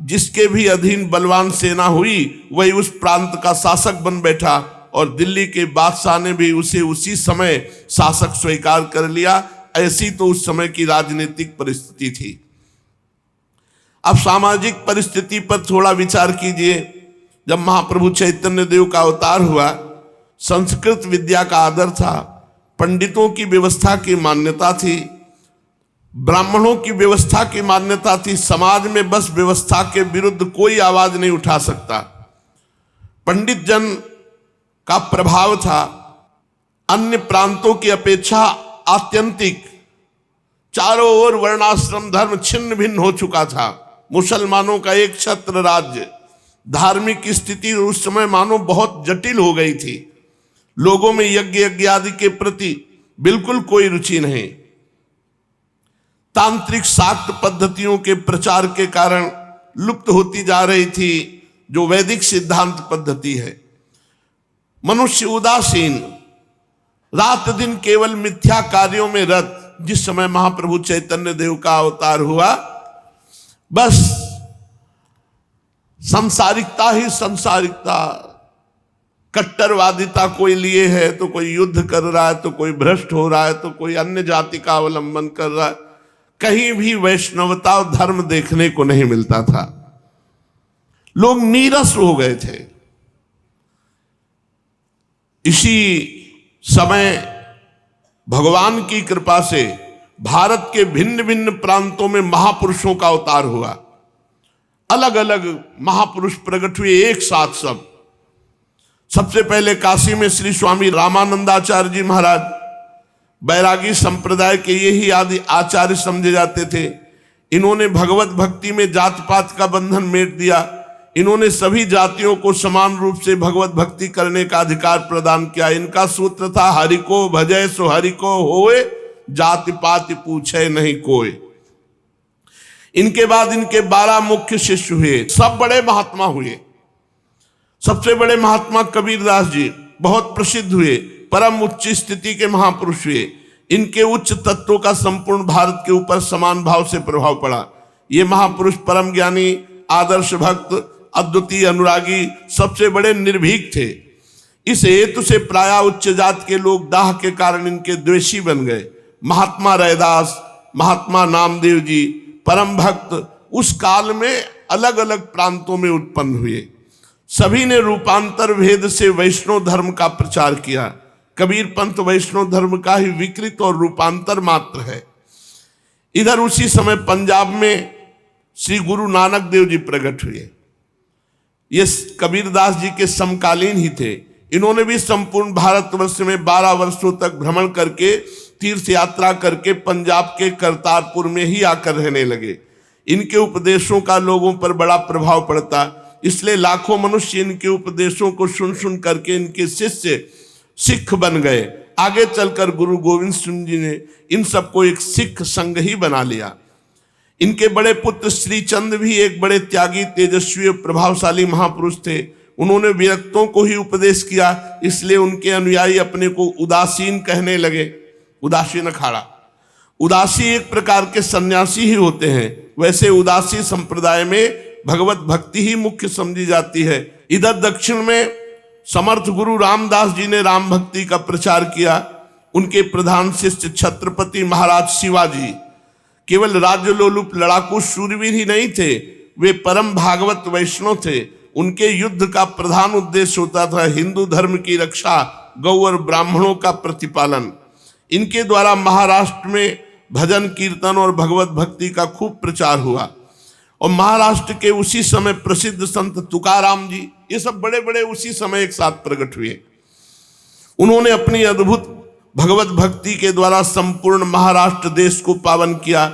जिसके भी अधीन बलवान सेना हुई, वही उस प्रांत का शासक बन बैठा, और दिल्ली के बादशाह ने भी उसे उसी समय शासक स्वीकार कर लिया। ऐसी तो उस समय की राजनीतिक परिस्थिति थी। अब सामाजिक परिस्थिति पर थोड़ा विचार कीजिए। जब महाप्रभु चैतन्य देव का अवतार हुआ, संस्कृत विद्या का आदर था, पंडितों की व्यवस्था की मान्यता थी, ब्राह्मणों की व्यवस्था की मान्यता थी। समाज में बस व्यवस्था के विरुद्ध कोई आवाज नहीं उठा सकता। पंडित जन का प्रभाव था अन्य प्रांतों की अपेक्षा आत्यंतिक। चारों ओर वर्णाश्रम धर्म छिन्न भिन्न हो चुका था। मुसलमानों का एक छत्र राज्य, धार्मिक स्थिति उस समय मानो बहुत जटिल हो गई थी। लोगों में यज्ञ आदि के प्रति बिल्कुल कोई रुचि नहीं। तांत्रिक शाक्त पद्धतियों के प्रचार के कारण लुप्त होती जा रही थी जो वैदिक सिद्धांत पद्धति है। मनुष्य उदासीन, रात दिन केवल मिथ्या कार्यों में रत। जिस समय महाप्रभु चैतन्य देव का अवतार हुआ, बस संसारिकता ही संसारिकता, कट्टरवादिता कोई लिए है तो कोई युद्ध कर रहा है, तो कोई भ्रष्ट हो रहा है, तो कोई अन्य जाति का अवलंबन कर रहा है। कहीं भी वैष्णवता धर्म देखने को नहीं मिलता था। लोग नीरस हो गए थे। इसी समय भगवान की कृपा से भारत के भिन्न भिन्न प्रांतों में महापुरुषों का अवतार हुआ। अलग अलग महापुरुष प्रकट हुए एक साथ सब। सबसे पहले काशी में श्री स्वामी रामानंदाचार्य जी महाराज, बैरागी संप्रदाय के यही आदि आचार्य समझे जाते थे। इन्होंने भगवत भक्ति में जात पात का बंधन मेट दिया। इन्होंने सभी जातियों को समान रूप से भगवत भक्ति करने का अधिकार प्रदान किया। इनका सूत्र था, हरि को भजय सो हरि को होए, जाति पाति पूछे नहीं कोई। इनके बाद इनके 12 मुख्य शिष्य हुए, सब बड़े महात्मा हुए। सबसे बड़े महात्मा कबीरदास जी बहुत प्रसिद्ध हुए, परम उच्च स्थिति के महापुरुष हुए। इनके उच्च तत्वों का संपूर्ण भारत के ऊपर समान भाव से प्रभाव पड़ा। ये महापुरुष परम ज्ञानी, आदर्श भक्त, अद्वितीय अनुरागी, सबसे बड़े निर्भीक थे। इस हेतु से प्रायः उच्च जात के लोग दाह के कारण इनके द्वेषी बन गए। महात्मा रैदास, महात्मा नामदेव जी, परम भक्त उस काल में अलग अलग प्रांतों में उत्पन्न हुए। सभी ने रूपांतर भेद से वैष्णव धर्म का प्रचार किया। कबीर पंथ वैष्णव धर्म का ही विकृत और रूपांतर मात्र है। इधर उसी समय पंजाब में श्री गुरु नानक देव जी प्रकट हुए। ये कबीरदास जी के समकालीन ही थे। इन्होंने भी संपूर्ण भारतवर्ष में 12 वर्षों तक भ्रमण करके, तीर्थ यात्रा करके पंजाब के करतारपुर में ही आकर रहने लगे। इनके उपदेशों का लोगों पर बड़ा प्रभाव पड़ता, इसलिए लाखों मनुष्य इनके उपदेशों को सुन सुन करके इनके शिष्य सिख बन गए। आगे चलकर गुरु गोविंद सिंह जी ने इन सबको एक सिख संघ ही बना लिया। इनके बड़े पुत्र श्री चंद भी एक बड़े त्यागी, तेजस्वी और प्रभावशाली महापुरुष थे। उन्होंने विरक्तों को ही उपदेश किया, इसलिए उनके अनुयायी अपने को उदासीन कहने लगे। उदासीन अखाड़ा, उदासी एक प्रकार के सन्यासी ही होते हैं। वैसे उदासी संप्रदाय में भगवत भक्ति ही मुख्य समझी जाती है। इधर दक्षिण में समर्थ गुरु रामदास जी ने राम भक्ति का प्रचार किया। उनके प्रधान शिष्य छत्रपति महाराज शिवाजी केवल राज्य लोलुप लड़ाकू शूरवीर ही नहीं थे, वे परम भागवत वैष्णव थे। उनके युद्ध का प्रधान उद्देश्य होता था हिंदू धर्म की रक्षा, गौ और ब्राह्मणों का प्रतिपालन। इनके द्वारा महाराष्ट्र में भजन कीर्तन और भगवत भक्ति का खूब प्रचार हुआ। और महाराष्ट्र के उसी समय प्रसिद्ध संत तुकाराम जी, ये सब बड़े बड़े उसी समय एक साथ प्रकट हुए। उन्होंने अपनी अद्भुत भगवत भक्ति के द्वारा संपूर्ण महाराष्ट्र देश को पावन किया।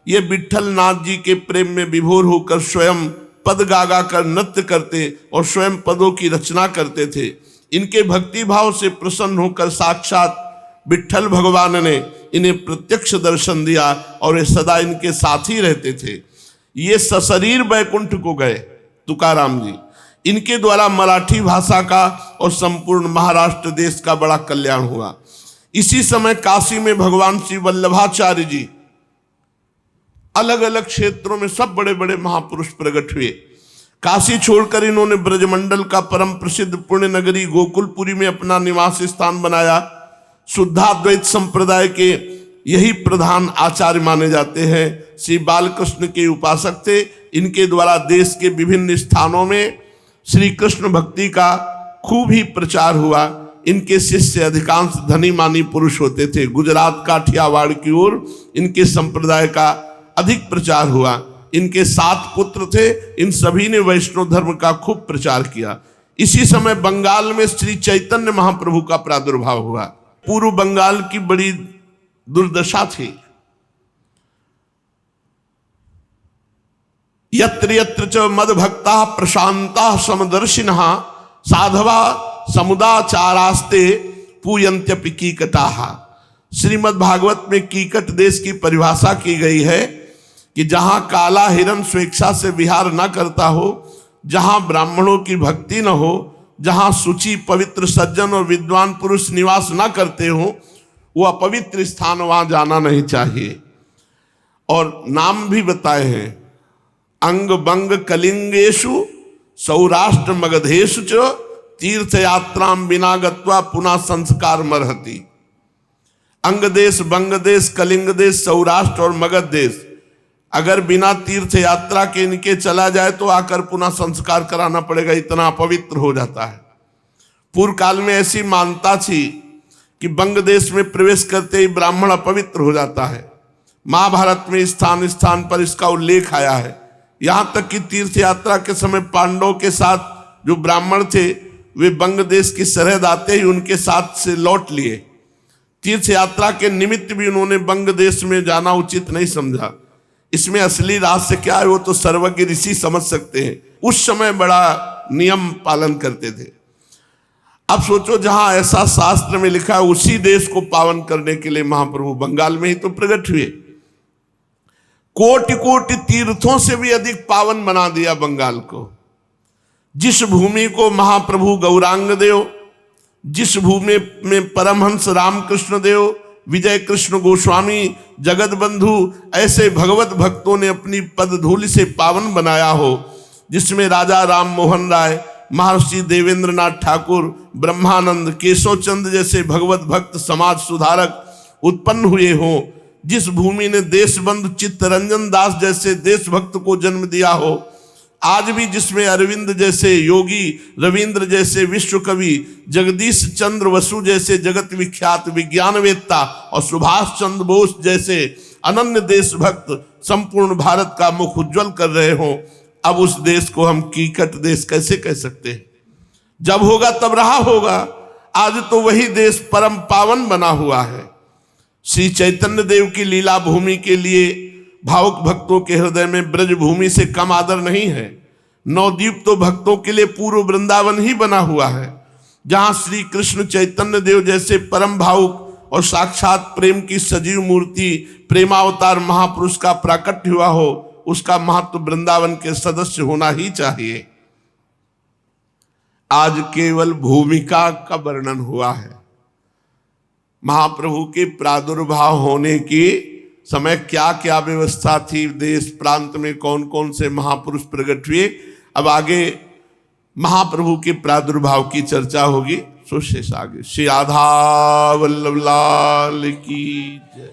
ये विट्ठल नाथ जी के प्रेम में विभोर होकर स्वयं पद गागा कर नृत्य करते और स्वयं पदों की रचना करते थे। इनके भक्ति भाव से प्रसन्न होकर साक्षात विट्ठल भगवान ने इन्हें प्रत्यक्ष दर्शन दिया और ये सदा इनके साथ ही रहते थे। ये सशरीर बैकुंठ को गए तुकाराम जी। इनके द्वारा मराठी भाषा का और संपूर्ण महाराष्ट्र देश का बड़ा कल्याण हुआ। इसी समय काशी में भगवान श्री वल्लभाचार्य जी, अलग अलग क्षेत्रों में सब बड़े बड़े महापुरुष प्रकट हुए। काशी छोड़कर इन्होंने ब्रजमंडल का परम प्रसिद्ध पुण्य नगरी गोकुलपुरी में अपना निवास स्थान बनाया। शुद्धाद्वैत संप्रदाय के यही प्रधान आचार्य माने जाते हैं। श्री बालकृष्ण के उपासक थे। इनके द्वारा देश के विभिन्न स्थानों में श्री कृष्ण भक्ति का खूब ही प्रचार हुआ। इनके शिष्य अधिकांश धनी मानी पुरुष होते थे। गुजरात काठियावाड़ की ओर इनके संप्रदाय का अधिक प्रचार हुआ। इनके 7 पुत्र थे। इन सभी ने वैष्णव धर्म का खूब प्रचार किया। इसी समय बंगाल में श्री चैतन्य महाप्रभु का प्रादुर्भाव हुआ। पूर्व बंगाल की बड़ी दुर्दशा थी। यत्र यत्र च मदभक्ता प्रशांता समदर्शिनः साधवा समुदाचारास्ते पूयन्त्यपि कीकटाः। श्रीमद् भागवत में कीकट देश की परिभाषा की गई है कि जहां काला हिरण स्वेच्छा से विहार न करता हो, जहां ब्राह्मणों की भक्ति न हो, जहां शुचि पवित्र सज्जन और विद्वान पुरुष निवास न करते हो, वो अपवित्र स्थान वहां जाना नहीं चाहिए। और नाम भी बताए हैं, अंग बंग कलिंगेशु सौराष्ट्र मगधेशु च तीर्थ यात्राम बिना गत्वा पुनः संस्कार मरहति। अंग देश, बंग देश, कलिंग देश, सौराष्ट्र और मगध देश अगर बिना तीर्थ यात्रा के इनके चला जाए तो आकर पुनः संस्कार कराना पड़ेगा, इतना अपवित्र हो जाता है। पूर्व काल में ऐसी मान्यता थी कि बंग देश में प्रवेश करते ही ब्राह्मण अपवित्र हो जाता है। महाभारत में स्थान स्थान पर इसका उल्लेख आया है। यहां तक कि तीर्थ यात्रा के समय पांडवों के साथ जो ब्राह्मण थे वे बंग देश की सरहद आते ही उनके साथ से लौट लिए। तीर्थ यात्रा के निमित्त भी उन्होंने बंग देश में जाना उचित नहीं समझा। इसमें असली रहस्य क्या है वो तो सर्वज्ञ ऋषि समझ सकते हैं। उस समय बड़ा नियम पालन करते थे। अब सोचो जहां ऐसा शास्त्र में लिखा है उसी देश को पावन करने के लिए महाप्रभु बंगाल में ही तो प्रकट हुए। कोटि कोटि तीर्थों से भी अधिक पावन बना दिया बंगाल को। जिस भूमि को महाप्रभु गौरांग देव, जिस भूमि में परमहंस रामकृष्ण देव, विजय कृष्ण गोस्वामी, जगत बंधु ऐसे भगवत भक्तों ने अपनी पदधूलि से पावन बनाया हो, जिसमें राजा राम मोहन राय, महर्षि देवेंद्र नाथ ठाकुर, ब्रह्मानंद, केशव चंद जैसे भगवत भक्त समाज सुधारक उत्पन्न हुए हों, जिस भूमि ने देशबंधु चित्तरंजन दास जैसे देशभक्त को जन्म दिया हो, आज भी जिसमें अरविंद जैसे योगी, रविंद्र जैसे विश्व कवि, जगदीश चंद्र बसु जैसे जगत विख्यात विज्ञानवेत्ता और सुभाष चंद्र बोस जैसे अनन्य देशभक्त संपूर्ण भारत का मुख उज्जवल कर रहे हों, अब उस देश को हम कीकट देश कैसे कह सकते हैं? जब होगा तब रहा होगा। आज तो वही देश परम पावन बना हुआ है। श्री चैतन्य देव की लीला भूमि के लिए भावुक भक्तों के हृदय में ब्रज भूमि से कम आदर नहीं है। नवद्वीप तो भक्तों के लिए पूर्व वृंदावन ही बना हुआ है, जहां श्री कृष्ण चैतन्य देव जैसे परम भावुक और साक्षात प्रेम की सजीव मूर्ति प्रेमावतार महापुरुष का प्राकट्य हुआ हो, उसका महत्व वृंदावन के सदस्य होना ही चाहिए। आज केवल भूमिका का वर्णन हुआ है। महाप्रभु के प्रादुर्भाव होने की समय क्या क्या व्यवस्था थी, देश प्रांत में कौन कौन से महापुरुष प्रकट हुए, अब आगे महाप्रभु के प्रादुर्भाव की चर्चा होगी। सो शेष आगे। श्री राधा वल्लभ लाल की जय।